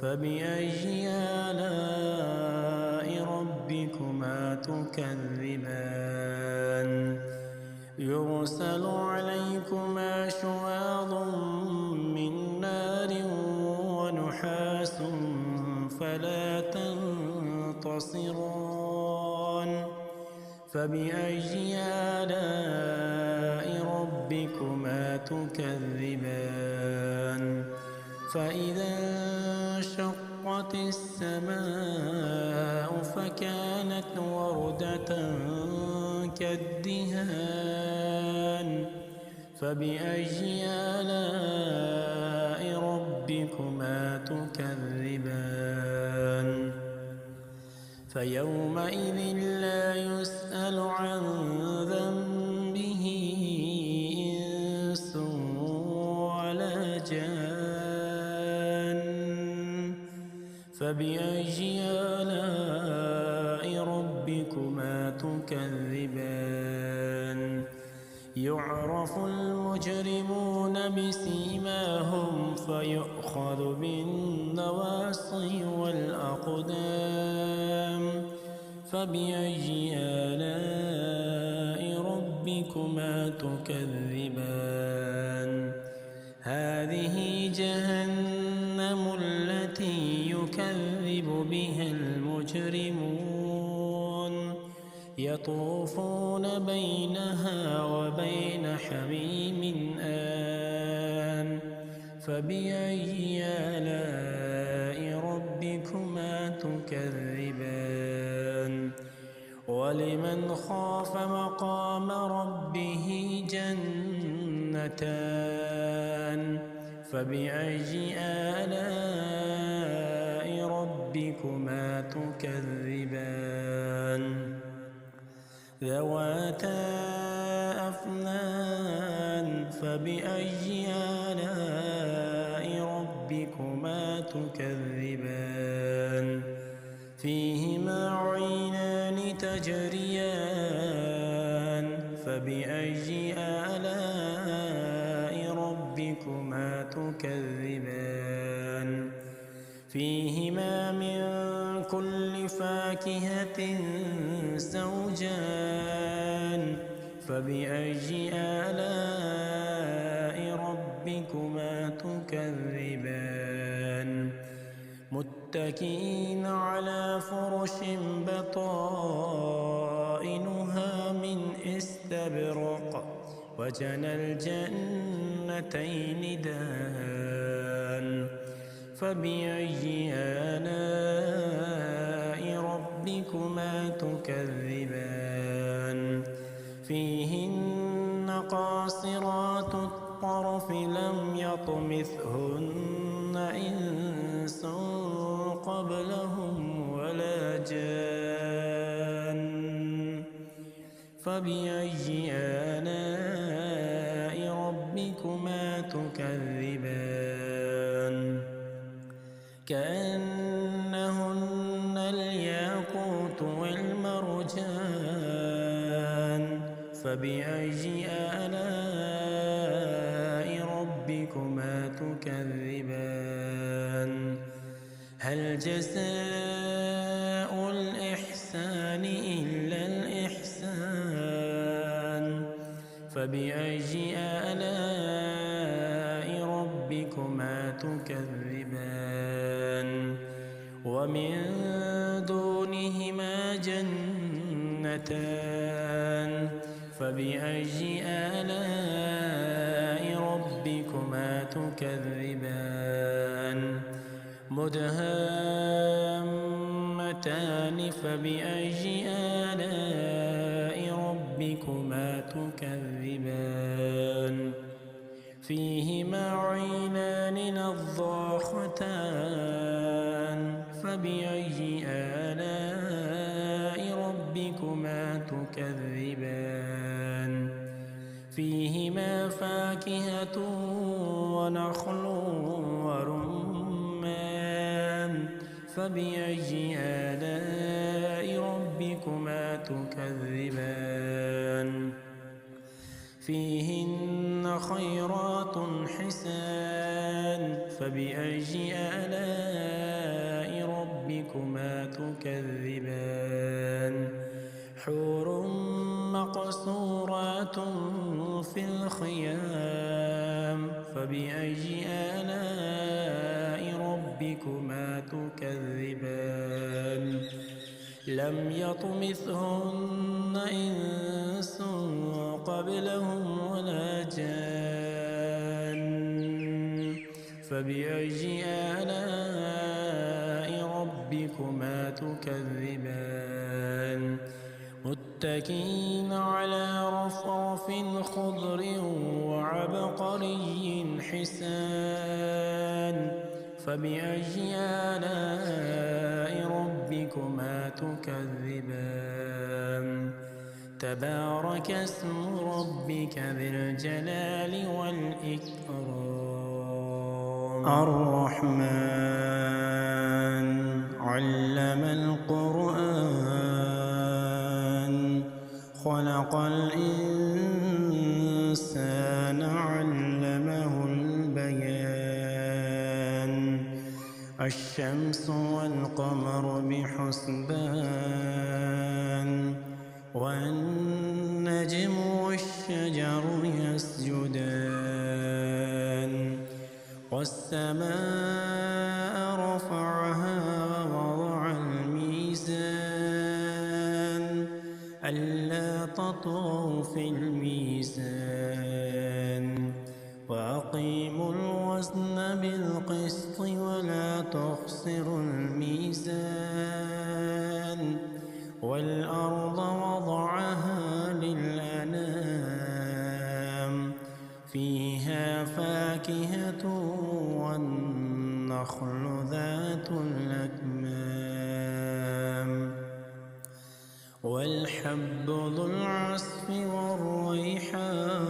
فبأي آلاء ربكما تكذبان يرسل عليكما شواظ من نار ونحاس فلا تنتصران فبأي آلاء ربكما تكذبان فإذا انشقت السماء فكانت وردة كالدهان فبأي آلاء ربكما تكذبان فيومئذ لا يسأل عن ذنبه إنس ولا جان فبأي آلاء ربكما تكذبان يعرف المجرمون بسيماهم فيؤخذ بالنواصي والأقدام فبأي آلاء ربكما تكذبان هذه جهنم التي يكذب بها المجرمون يطوفون بينها وبين حميم آن فبأي آلاء ربكما ربكما تكذبان ولمن خاف مقام ربه جنتان فبأي آلاء ربكما تكذبان ذواتا أفنان فبأي آلاء ربكما تكذبان فيهما عينان تجريان فبأي آلاء ربكما تكذبان فيهما من كل فاكهة زوجان فبأي آلاء ربكما تكذبان متكئين على فرش بطائنها من استبرق وجنى الجنتين دان فبأي آلاء ربكما تكذبان فيهن قاصرات الطرف لم يطمثهن إنس قبلهم ولا جان فبأي آلاء ربكما تكذبان كأنهن الياقوت والمرجان فبأي آلاء ربكما تكذبان هل جزاء الإحسان إلا الإحسان فبأي آلاء ربكما تكذبان ومن دونهما جنتان فبأي آلاء ربكما تكذبان مدهامتان فبأي آلاء ربكما تكذبان فيهما عينان نضاختان فبأي آلاء ربكما تكذبان فيهما فاكهة ونخل ورمان فبأي آلاء ربكما تكذبان فيهن خيرات حسان فبأي آلاء ربكما تكذبان حور مقصورات في الخيام فبأي آلاء ربكما تكذبان لم يطمثهن إنس قبلهم ولا جان فبأي آلاء ربكما تكذبان متكئين على رفرف خضر وعبقري حسان فبأي آلاء ربكما تكذبان تبارك اسم ربك ذي الجلال والإكرام الرحمن علم القرآن خلق الإنسان علمه البيان الشمس والقمر بحسبان والنجم والشجر يسجدان والسماء رفعها ووضع الميزان ألا تطغوا في الميزان وأقيموا الوزن وزن بالقسط ولا تخسروا الميزان والأرض وضعها للأنام فيها فاكهة والنخل ذات الأكمام والحب ذو العصف والريحان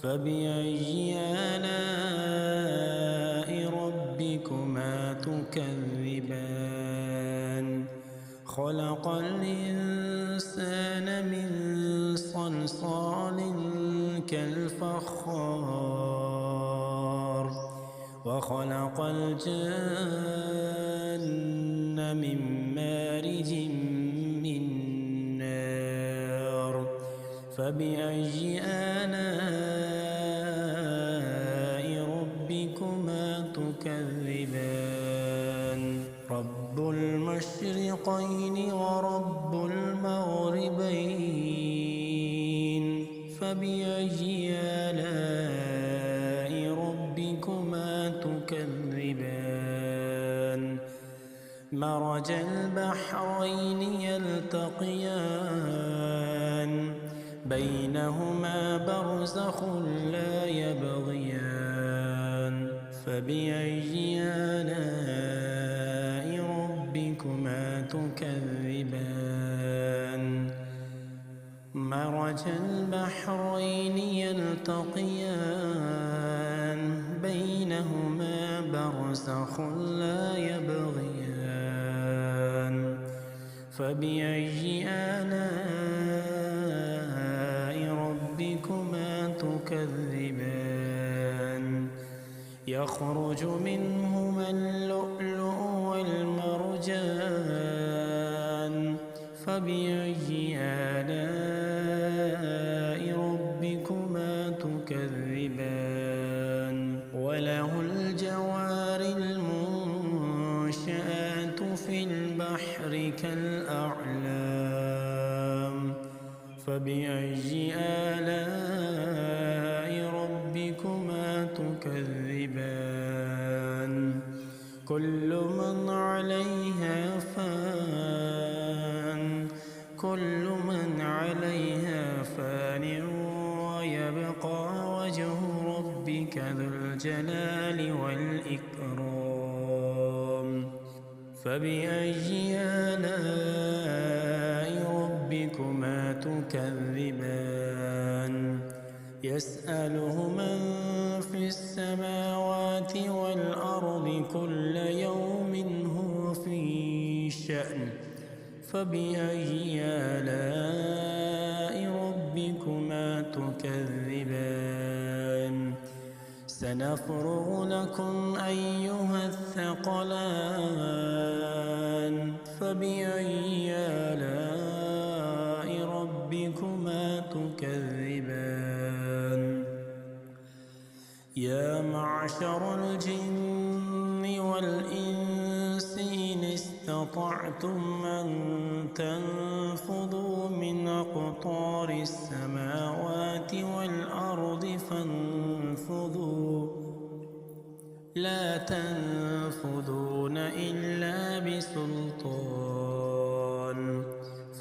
فبأي آلاء ربكما تكذبان خلق الإنسان من صلصال كالفخار وخلق الجن من مارج من نار فبأي آلاء ربكما تكذبان رب المشرقين ورب المغربين فبأي آلاء ربكما تكذبان مرج البحرين يلتقيان بينهما برزخ لا يبغيان فبأي آلاء ربكما تكذبان مرج البحرين يلتقيان بينهما برزخ لا يبغيان فبأي آلاء ربكما تكذبان يخرج منهما اللؤلؤ والمرجان فبأي آلاء ربكما تكذبان وله الجوار المنشآت في البحر كالأعلام فبأي آلاء ربكما تكذبان كل من عليها فان ويبقى وجه ربك ذو الجلال والإكرام فبأي آلاء ربكما تكذبان يسأله من في السماوات والأرض كل يوم هو في شأن فبأي آلاء ربكما تكذبان سنفرغ لكم أيها الثقلان فبأي آلاء ربكما تكذبان يا معشر الجن والإنس إن استطعتم أن تنفذوا من أقطار السماوات والأرض فانفذوا لا تنفذون إلا بسلطان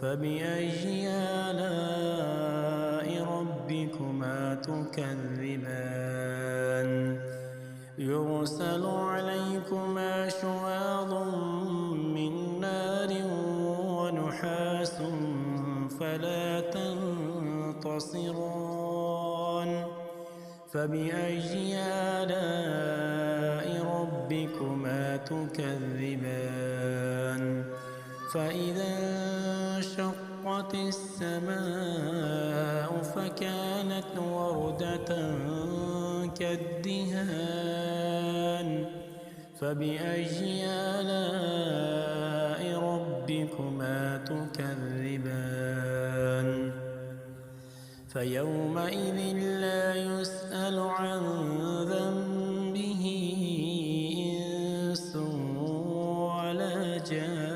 فبأي آلاء ربكما تكذبان يرسل عليكما شواظ من نار ونحاس فلا تنتصران فبأي آلاء ربكما تكذبان فإذا انشقت السماء فكانت وردة كالدهان فبأي آلاء ربكما تكذبان فيومئذ لا يسأل عن ذنبه إنس ولا جان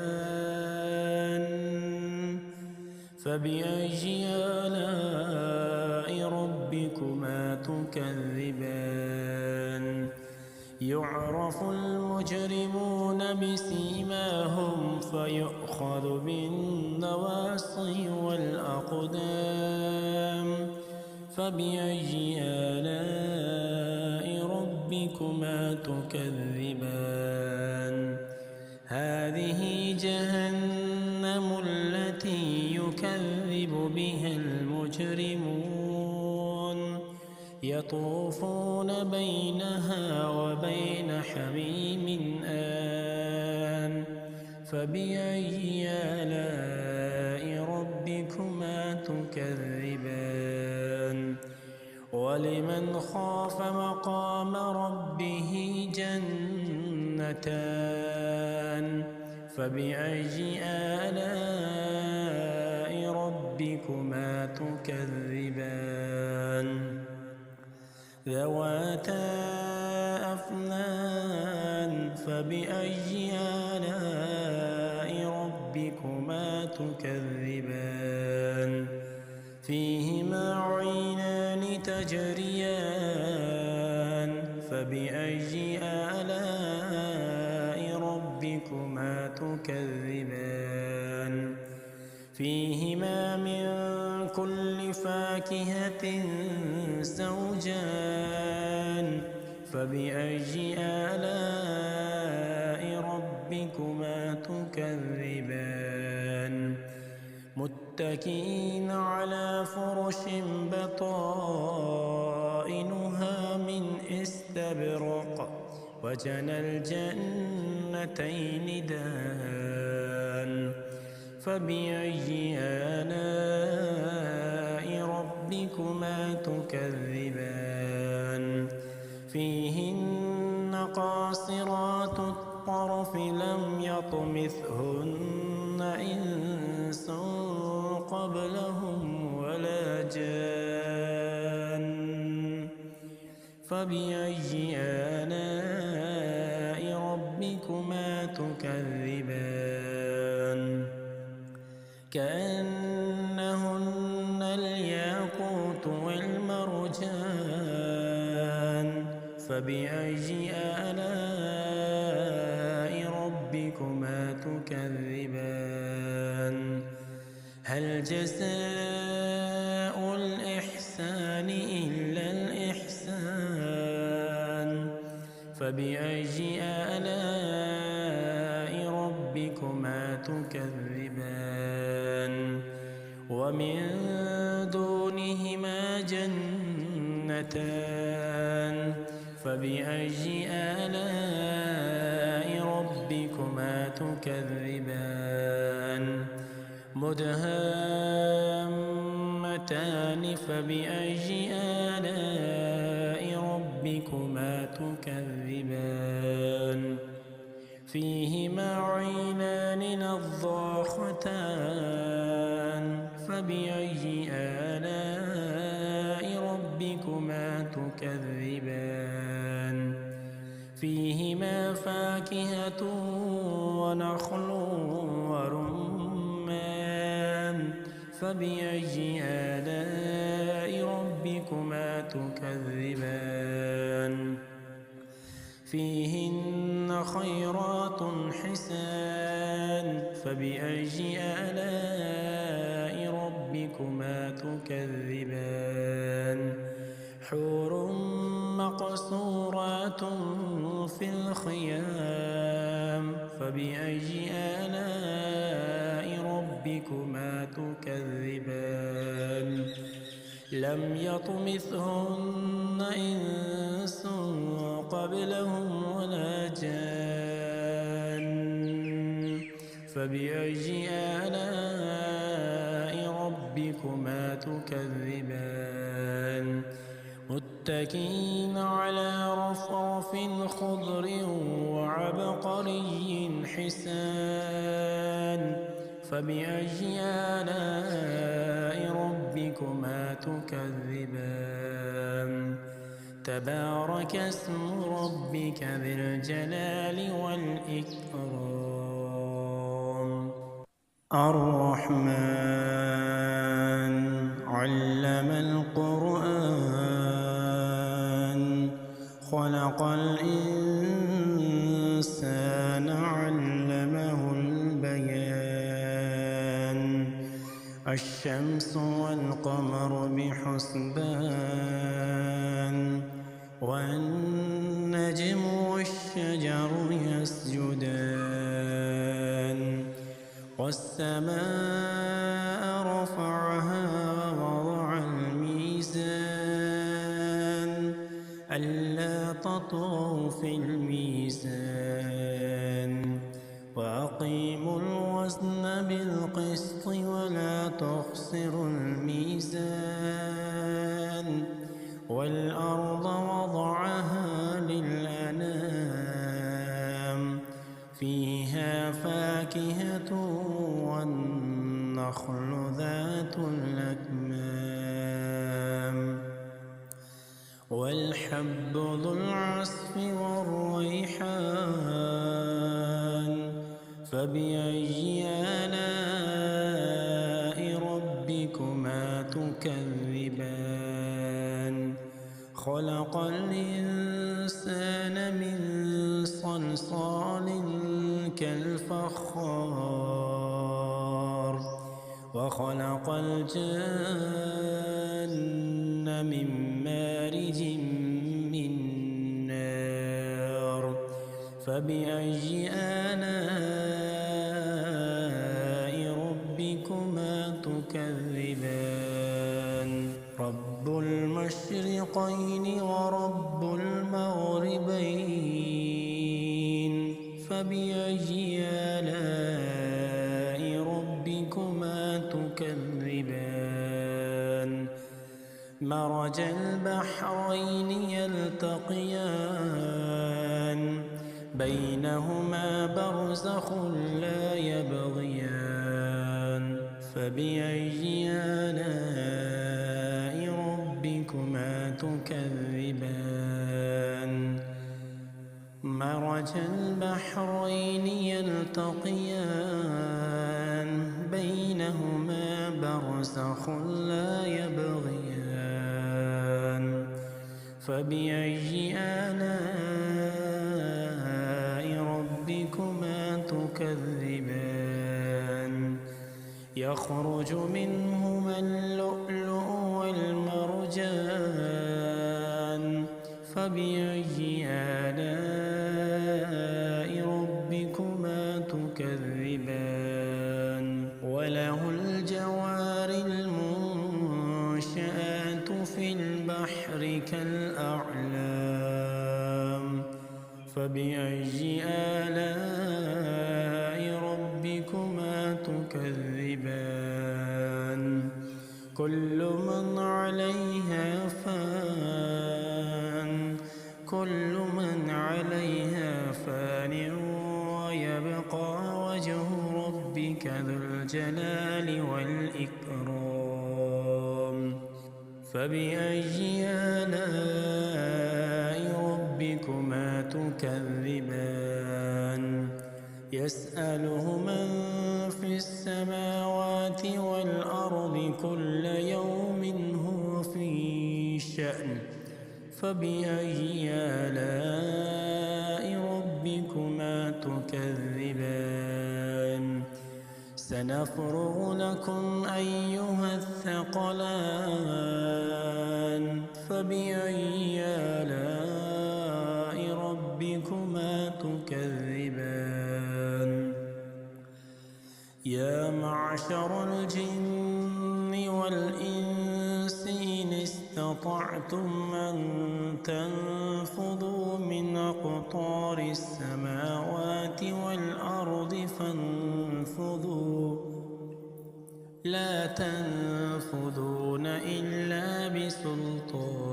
فبأي آلاء ربكما ربكما تكذبان يعرف المجرمون بسيماهم فيؤخذ بالنواصي والأقدام فبأي آلاء ربكما تكذبان هذه جهنم التي يكذب بها المجرمون يطوفون بينها وبين حميم آن فبأي آلاء ربكما تكذبان ولمن خاف مقام ربه جنتان فبأي آلاء ربكما تكذبان ذواتا أفنان فبأي آلاء ربكما تكذبان فيهما عينان تجريان فبأي آلاء ربكما تكذبان فيهما من كل فاكهة زوجان فبأي آلاء ربكما تكذبان متكئين على فرش بطائنها من استبرق وجنى الجنتين دان فبأي آلاء ربكما تكذبان فيهن قاصرات الطرف لم يطمثهن إنس قبلهم ولا جان فبأي آلاء ربكما تكذبان كأنهن الياقوت والمرجان فبأي آلاء ربكما تكذبان هل جزاء الإحسان إلا الإحسان فبأي آلاء ربكما تكذبان ومن دونهما جنتان فبأي آلاء ربكما تكذبان مدهامتان فبأي آلاء ربكما تكذبان فيهما عينان نضاختان فبأي آلاء ربكما تكذبان فيهما فاكهة ونخل ورمان فبأي آلاء ربكما تكذبان فيهن خيرات حسان فبأي آلاء ربكما تكذبان حور مقصورات في الخيام فبأي آلاء ربكما تكذبان لم يطمثهن إنس قبلهم ولا جان فبأي آلاء ربكما تكذبان متكئين على رفرف خضر وعبقري حسان فبأي آلاء ربكما تكذبان تبارك اسم ربك ذي الجلال والإكرام الرحمن علم القرآن خلق الإنسان علمه البيان الشمس والقمر بحسبان والنجم والشجر يسجدان والسماء رفعها ووضع الميزان ألا تطغوا في الميزان وأقيموا الوزن بالقسط ولا تخسروا الميزان والأرض وضعها للأنام فيها فاكهة والنخل ذات الأكمام والحب ذو العصف والريحان فبأي آلاء ربكما تكذبان خلق الإنسان من صلصال كالفخار وخلق الجن من مارج من نار فبأي آلاء ربكما تكذبان رب المشرقين ورب المغربين فبأي آلاء ربكما تكذبان مرج البحرين يلتقيان بينهما برزخ لا يبغيان فبأي آلاء ربكما تكذبان مرج البحرين يلتقيان بينهما برزخ لا يبغيان فبأي آلاء ربكما تكذبان يخرج منهما اللؤلؤ والمرجان فبأي آلاء ربكما تكذبان وله الجوار المنشآت في البحر كالأعلام فبأي آلاء ربكما تكذبان كل من عليها فان كل من عليها فان ويبقى وجه ربك ذو الجلال والإكرام فبأي آلاء ربكما تكذبان يسأله من في السماوات والأرض كل يوم هو في شأن فبأي آلاء ربكما تكذبان سنفرغ لكم أيها الثقلان فبأي آلاء ربكما تكذبان يا معشر الجن والإنس إن استطعتم أن تنفذوا من أقطار السماوات والأرض فانفذوا لا تنفذون إلا بسلطان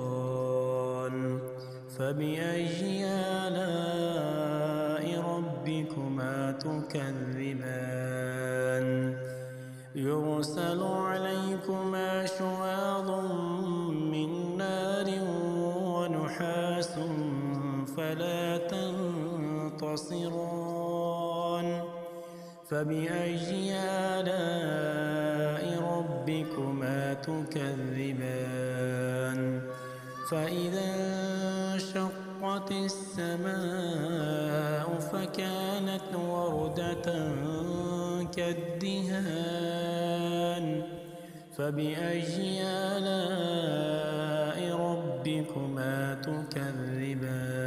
فبأي آلاء ربكما تكذبان يرسل عليكما شواظ من نار ونحاس فلا تنتصران فبأي آلاء ربكما تكذبان فإذا انشقت وانشقت السماء فكانت وردة كالدهان فبأي آلاء ربكما تكذبان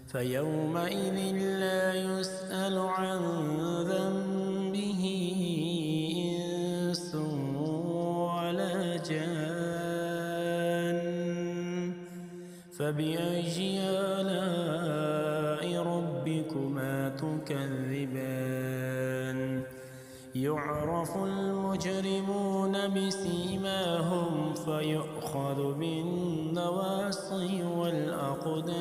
فيومئذ لا يسأل عن ذنبه إنس ولا جان فبأي آلاء ربكما تكذبان يعرف المجرمون بسيماهم فيؤخذ بالنواصي والأقدام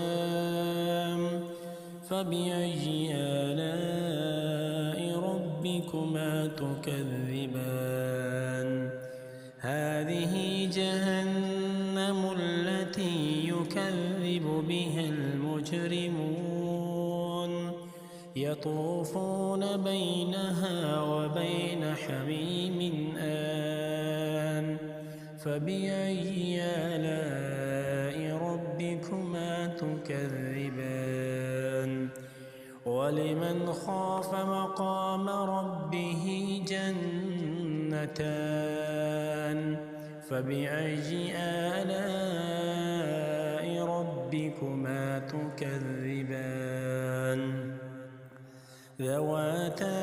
فبأي آلاء ربكما تكذبان هذه جهنم التي يكذب بها المجرمون يطوفون بينها وبين حميم آن فبأي آلاء ربكما تكذبان ولمن خاف مقام ربه جنتان فبأي آلاء ربكما تكذبان ذواتا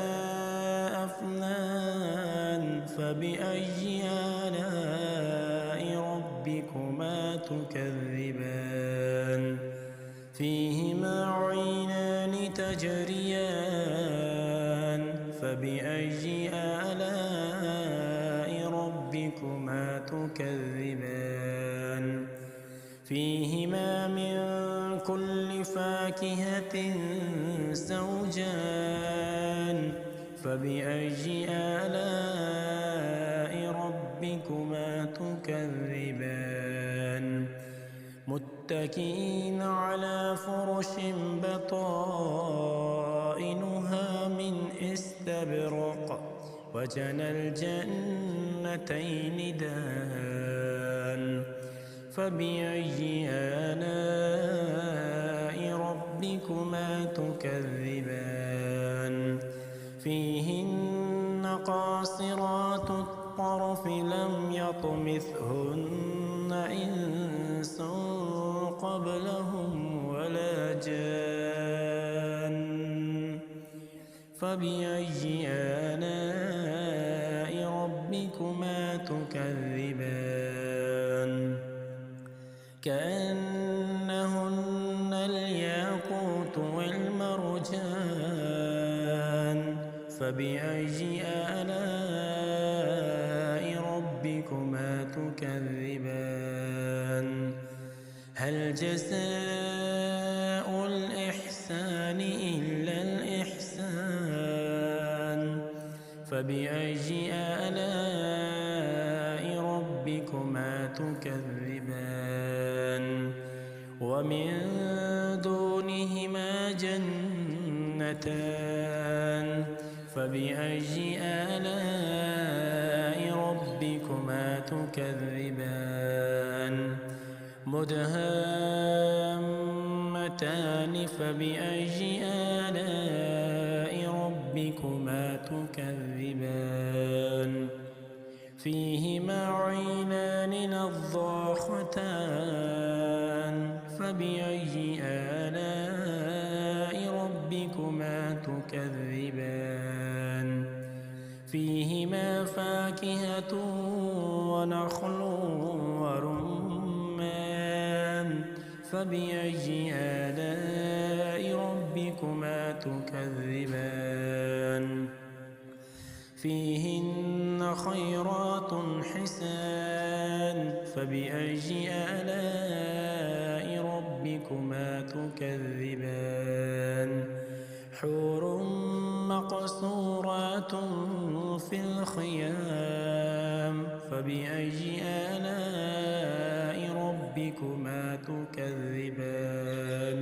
أفنان فبأي آلاء ربكما تكذبان فيهما عينان تجريان فبأي آلاء ربكما تكذبان فيهما من كل فاكهة زوجان فبأي آلاء ربكما تكذبان متكئين على فرش بطائنها من استبرق وجنى الجنتين دان فبأي آلاء ربكما تكذبان فيهن قاصرات الطرف لم يطمثهن إنس قبلهم ولا جان فبأي آلاء ربكما تكذبان كأنهن الياقوت والمرجان فبأي آلاء ربكما تكذبان هل جزاء الإحسان إلا الإحسان فبأي آلاء ربكما تكذبان ومن دونهما جنتان فبأي آلاء ربكما تكذبان مدهامتان فبأي آلاء ربكما تكذبان فيهما عينان نضاختان فبأي آلاء ربكما تكذبان فيهما فاكهة ونخل ورمان فبأي آلاء ربكما تكذبان فيهن خيرات حسان فبأي آلاء ربكما تكذبان حور مقصورات في الخيام فبأي آلاء ربكما تكذبان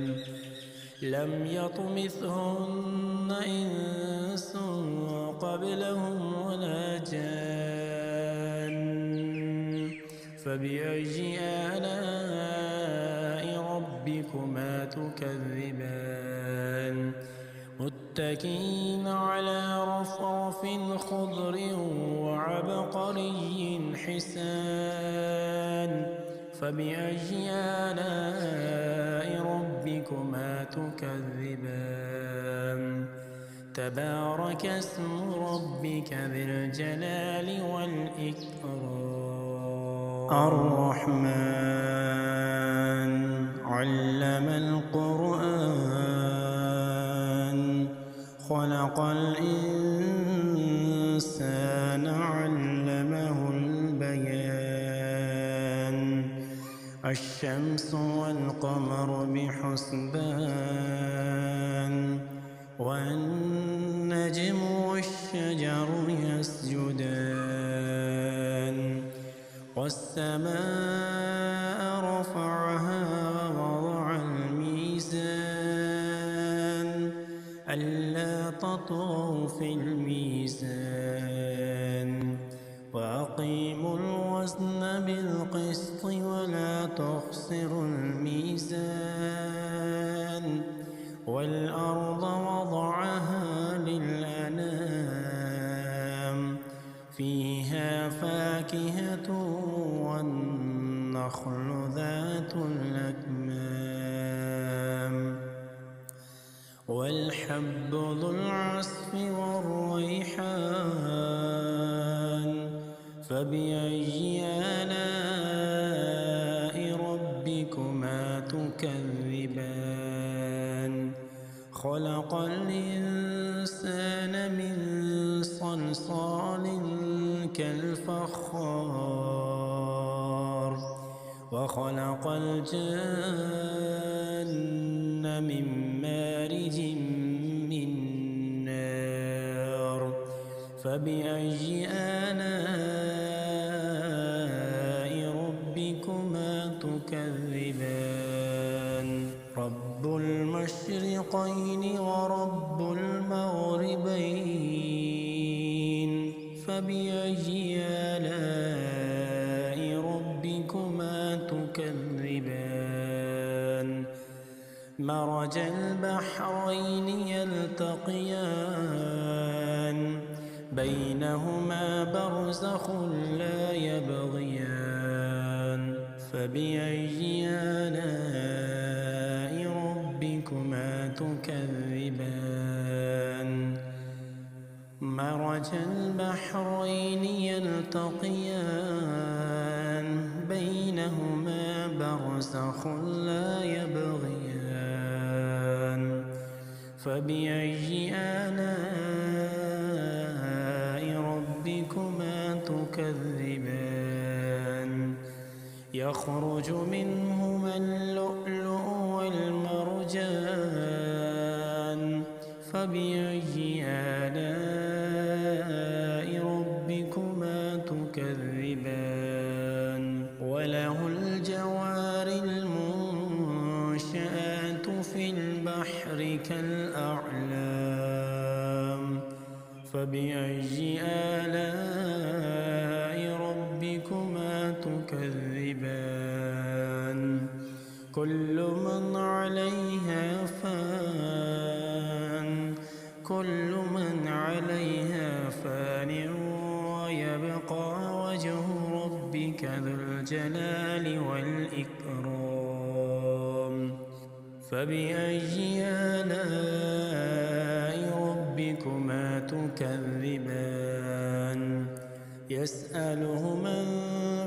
لم يطمثهن إنس قبلهم ولا جان فبأي آلاء تكذبان متكئين على رفرف خضر وعبقري حسان فبأي آلاء ربكما تكذبان تبارك اسم ربك ذي الجلال والإكرام الرحمن علم القرآن خلق الإنسان علمه البيان الشمس والقمر بحسبان والنجم والشجر يسجدان والسماء رفعها ووضع الميزان ألا تطغوا في الميزان وأقيموا الوزن بالقسط ولا تخسروا الميزان والأرض وضعها للأنام فيها فاكهة والنخل ذات الأكمام والحب ذو العصف والريحان فبأي آلاء ربكما تكذبان خلق الإنسان من صلصال كالفخار وخلق الجن من مارج من نار فبأي آلاء ربكما تكذبان رب المشرقين ورب المغربين فبأي آلاء ربكما تكذبان مرج البحرين يلتقيان بينهما برزخ لا يبغيان فبأي آلاء ربكما تكذبان مرج البحرين يلتقيان بينهما برزخ لا يبغيان فبأي آلاء ربكما تكذبان يخرج منهما اللؤلؤ والمرجان فبأي آلاء ربكما تكذبان وله الجوار المنشآت في البحر كالأعلام فبأي آلاء ربكما تكذبان كل من عليها فان كل من عليها فان ويبقى وجه ربك ذو الجلال والإكرام فبأي آلاء ربكما تكذبان يسأله من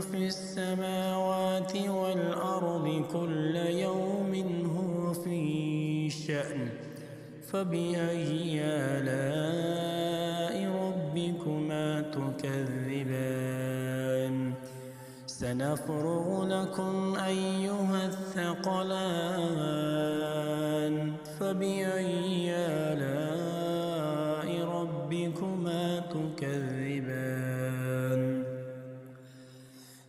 في السماوات والأرض كل يوم هو في شأن فبأي آلاء ربكما تكذبان سنفرغ لكم أيها الثقلان فبأي آلاء ربكما تكذبان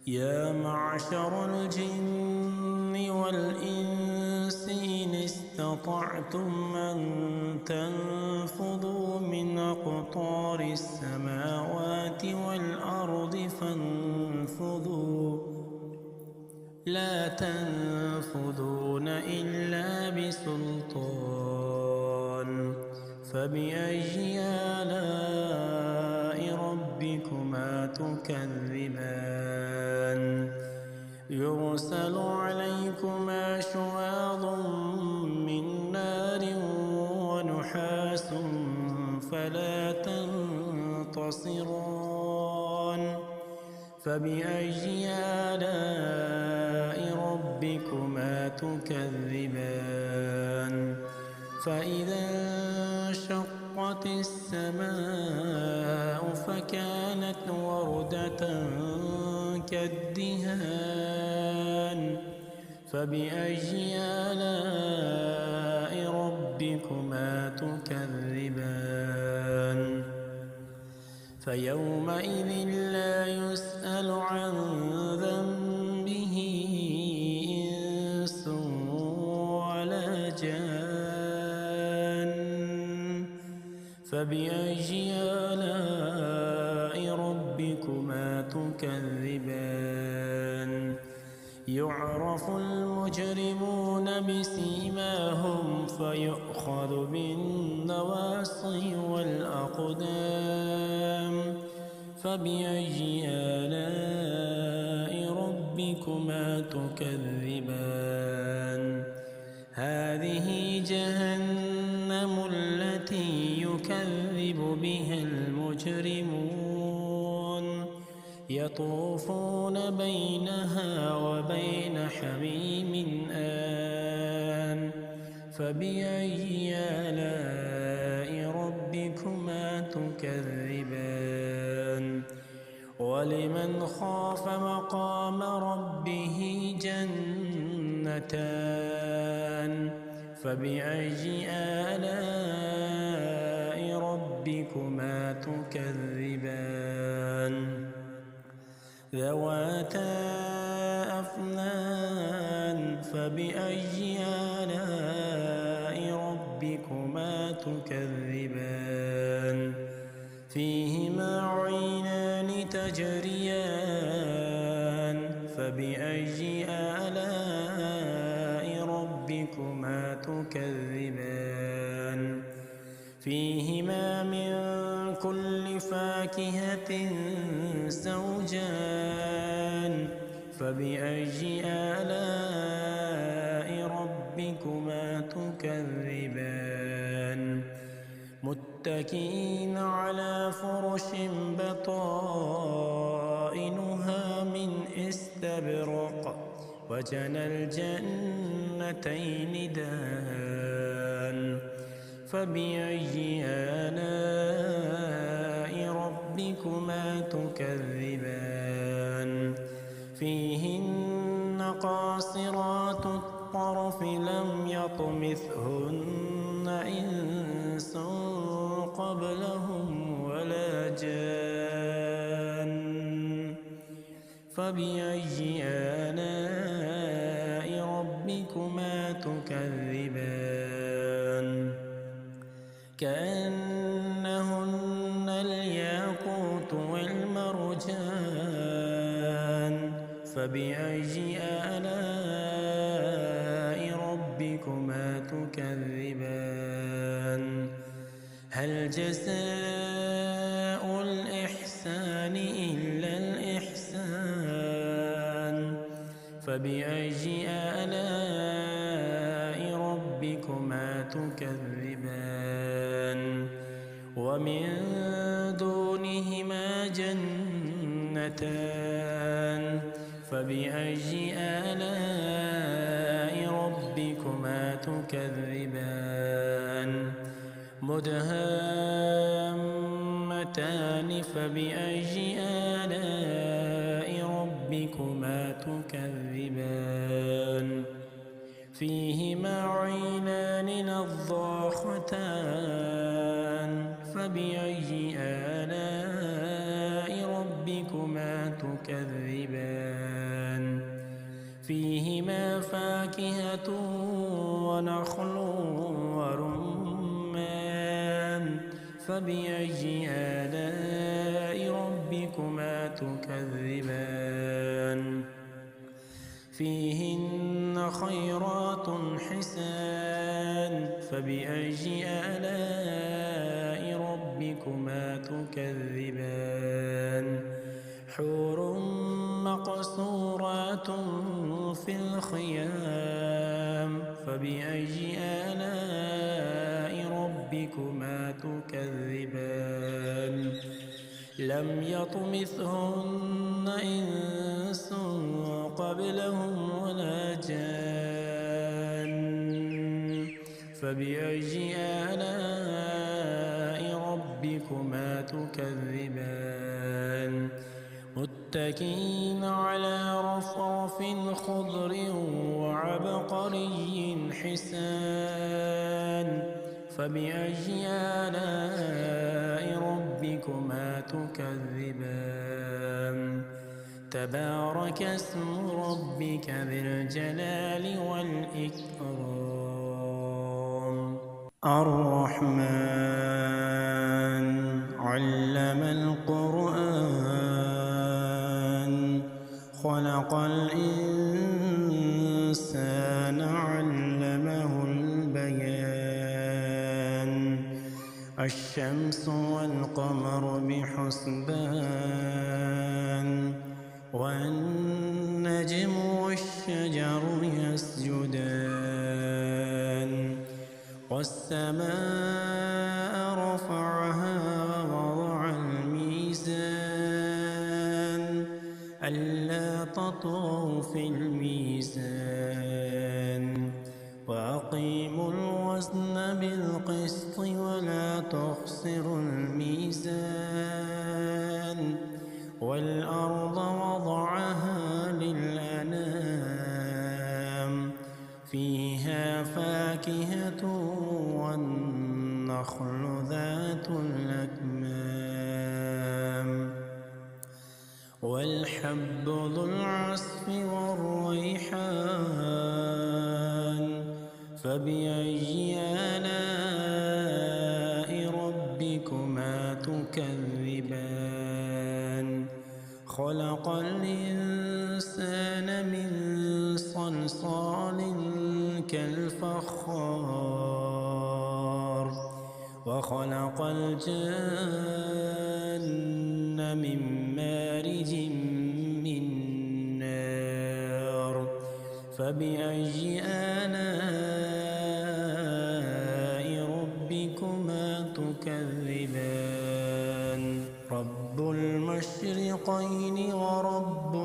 يا معشر الجن والإنس إن استطعتم أن تنفذوا من أقطار السماوات والأرض لا تنفذون إلا بسلطان فبأي آلاء ربكما تكذبان يرسل عليكما شواظ من نار ونحاس فلا تنتصران فبأي آلاء ربكما تكذبان فإذا انشقت السماء فكانت وردة كالدهان فبأي آلاء ربكما تكذبان فيومئذ لا يسأل عن ذنبه إنس ولا جان فبأي آلاء ربكما تكذبان يعرف المجرمون بسيماهم فيؤخذ بالنواصي والأقدام فبأي آلاء ربكما تكذبان هذه جهنم التي يكذب بها المجرمون يطوفون بينها وبين حميم آن فبأي آلاء ربكما تكذبان ولمن خاف مقام ربه جنتان فبأي آلاء ربكما تكذبان ذواتا أفنان فبأي آلاء ربكما تكذبان فيهما عينان تجريان فبأي آلاء ربكما تكذبان فيهما من كل فاكهة زوجان فبأي آلاء ربكما تكذبان متكئين على فرش بطائنها من استبرق وجنى الجنتين دان فبأي آلاء ربكما تكذبان فيهن قاصرات الطرف لم يطمثهن إنس قبلهم ولا جان فبأي آلاء ربكما تكذبان كأنهن الياقوت والمرجان فبأي آلاء ربكما تكذبان هل جزاء الإحسان إلا الإحسان فبأي آلاء ربكما تكذبان ومن دونهما جنتان فبأي آلاء ربكما تكذبان مدهامتان فبأي آلاء ربكما تكذبان فيهما عينان نضاختان فبأي آلاء ربكما تكذبان فيهما فاكهة ونخل ورمان فبأي آلاء ربكما تكذبان فيهن خيرات حسان فبأي آلاء ربكما تكذبان حور مقصورات في الخيام فبأي آلاء ربكما تكذبان لم يطمثهن إنس قبلهم ولا جان فبأي آلاء ربكما تكذبان متكئين على رفرف خضر وعبقري حسان فبأي آلاء ربكما تكذبان تبارك اسم ربك ذي الجلال والإكرام الرحمن علم القرآن خلق الإنسان علمه البيان الشمس والقمر بحسبان والنجم والشجر يسجدان والسماء رفعها ووضع الميزان ألا تطغوا في الميزان وأقيموا الوزن بالقسط ولا تخسروا الميزان والأرض وضعها للأنام فيها فاكهة والنخل ذات الأكمام والحب ذو العصف والريحان فبأي آلاء ربكما تكذبان خلق الإنسان من صلصال كالفخار وخلق الجن من مارج من نار فبأي آلاء ربكما تكذبان رب المشرقين ورب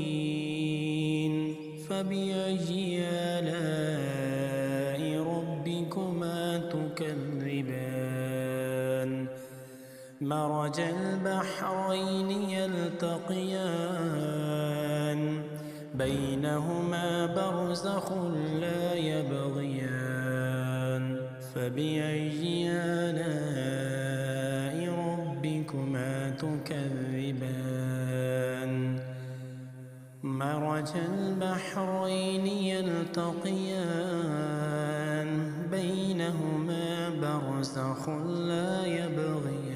المغربين فبأي آلاء ربكما تكذبان مرج البحرين يلتقيان بينهما برزخ لا يبغيان فبأي آلاء ربكما تكذبان مرج البحرين يلتقيان بينهما برزخ لا يبغيان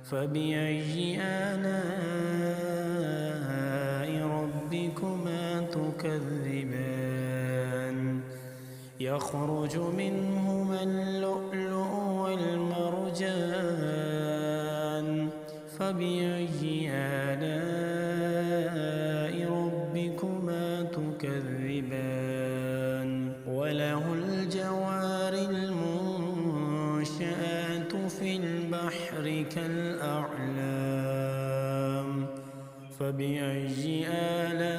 فبأي آلاء ربكما تكذبان يخرج منهما اللؤلؤ والمرجان فبأي آلاء ربكما تكذبان وله الجوار المنشآت في البحر كالأعلام فبأي آلاء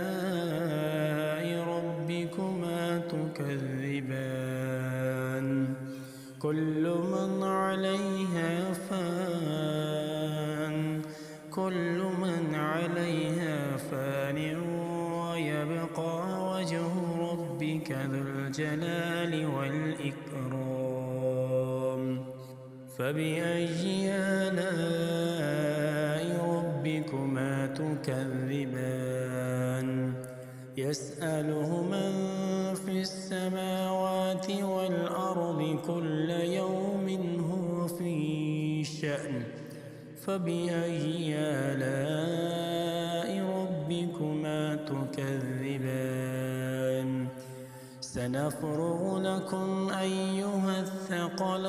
ربكما تكذبان كل من عليها فان كل من عليها فان ويبقى وجه ربك ذو الجلال والإكرام فبأي آلاء ربكما تكذبان يسأله من في السماوات والأرض كل يوم هو في شأن فبأي آلاء ربكما تكذبان سنفرغ لكم أيها الثقلان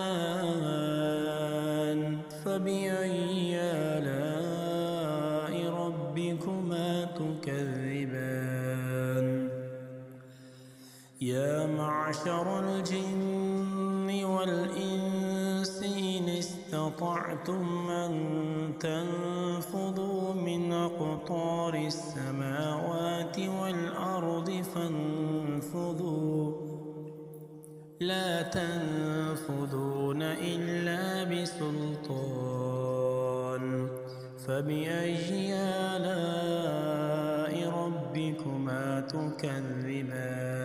فبأي آلاء ربكما تكذبان يا معشر الجن والإنس إن استطعتم أن تنفذوا من أقطار السماوات والأرض فانفذوا لا تنفذون إلا بسلطان فبأي آلاء ربكما تكذبان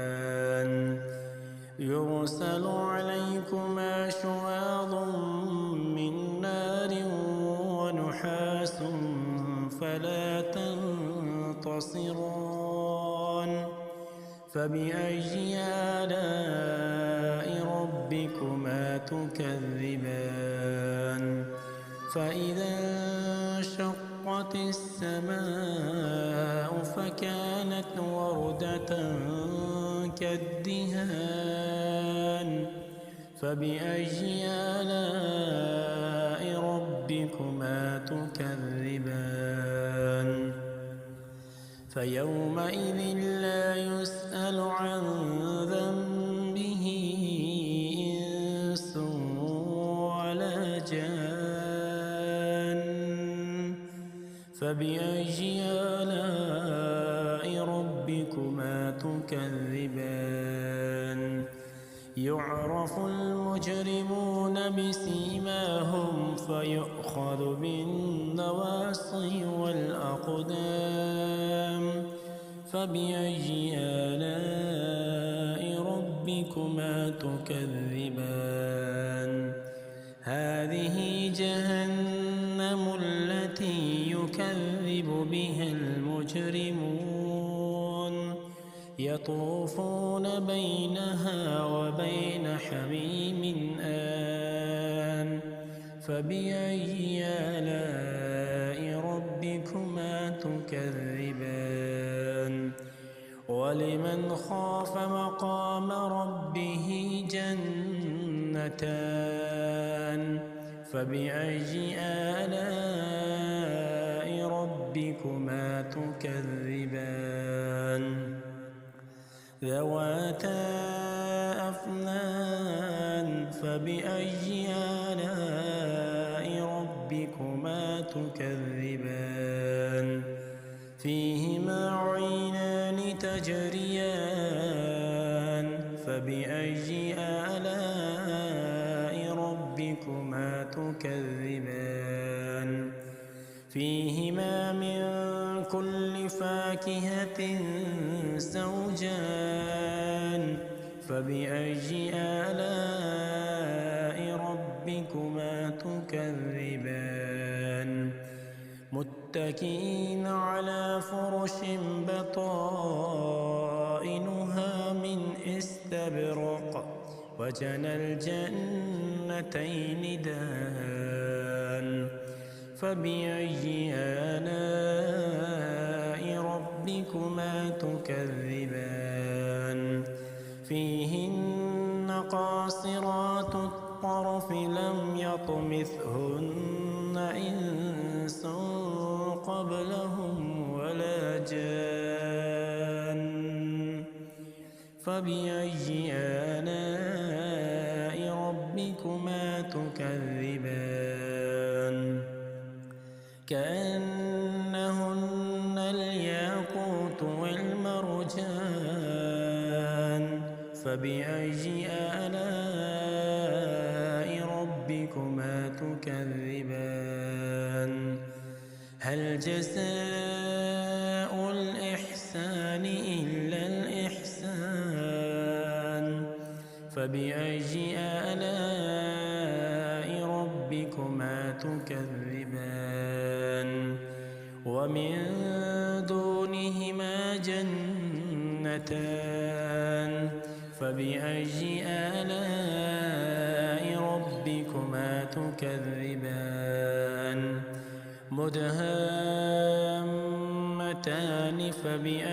يرسل عليكما شواظ من نار ونحاس فلا تنتصران فبأي آلاء ربكما تكذبان فإذا انشقت السماء فكانت وردة كالدهان فبأي آلاء ربكما تكذبان فيومئذ لا يسأل عن ذنبه إنس ولا جان فبأي آلاء ربكما تكذبان يعرف المجرمون بسيماهم فيؤخذ بالنواصي والأقدام فبأي آلاء ربكما تكذبان هذه جهنم التي يكذب بها المجرمون يطوفون بينها وبين حميم آن فبأي آلاء ربكما تكذبان ولمن خاف مقام ربه جنتان فبأي آلاء ربكما تكذبان ذواتا أفنان فبأي آلاء ربكما تكذبان فيهما عينان تجريان فبأي آلاء ربكما تكذبان فيهما من كل فاكهة زوجان فبأي آلاء ربكما تكذبان متكئين على فرش بطائنها من استبرق وجنى الجنتين دان فبأي آلاء ربكما تكذبان فيهن قاصرات الطرف لم يطمثهن إنس قبلهم ولا جان فبأي آلاء ربكما تكذبان كأنهن الياقوت والمرجان فبأي آلاء ربكما تكذبان هل جزاء الإحسان إلا الإحسان فبأي آلاء ربكما تكذبان ومن دونهما جنتان فبأي آلاء ربكما تكذبان مدهامتان اثنتان فبأي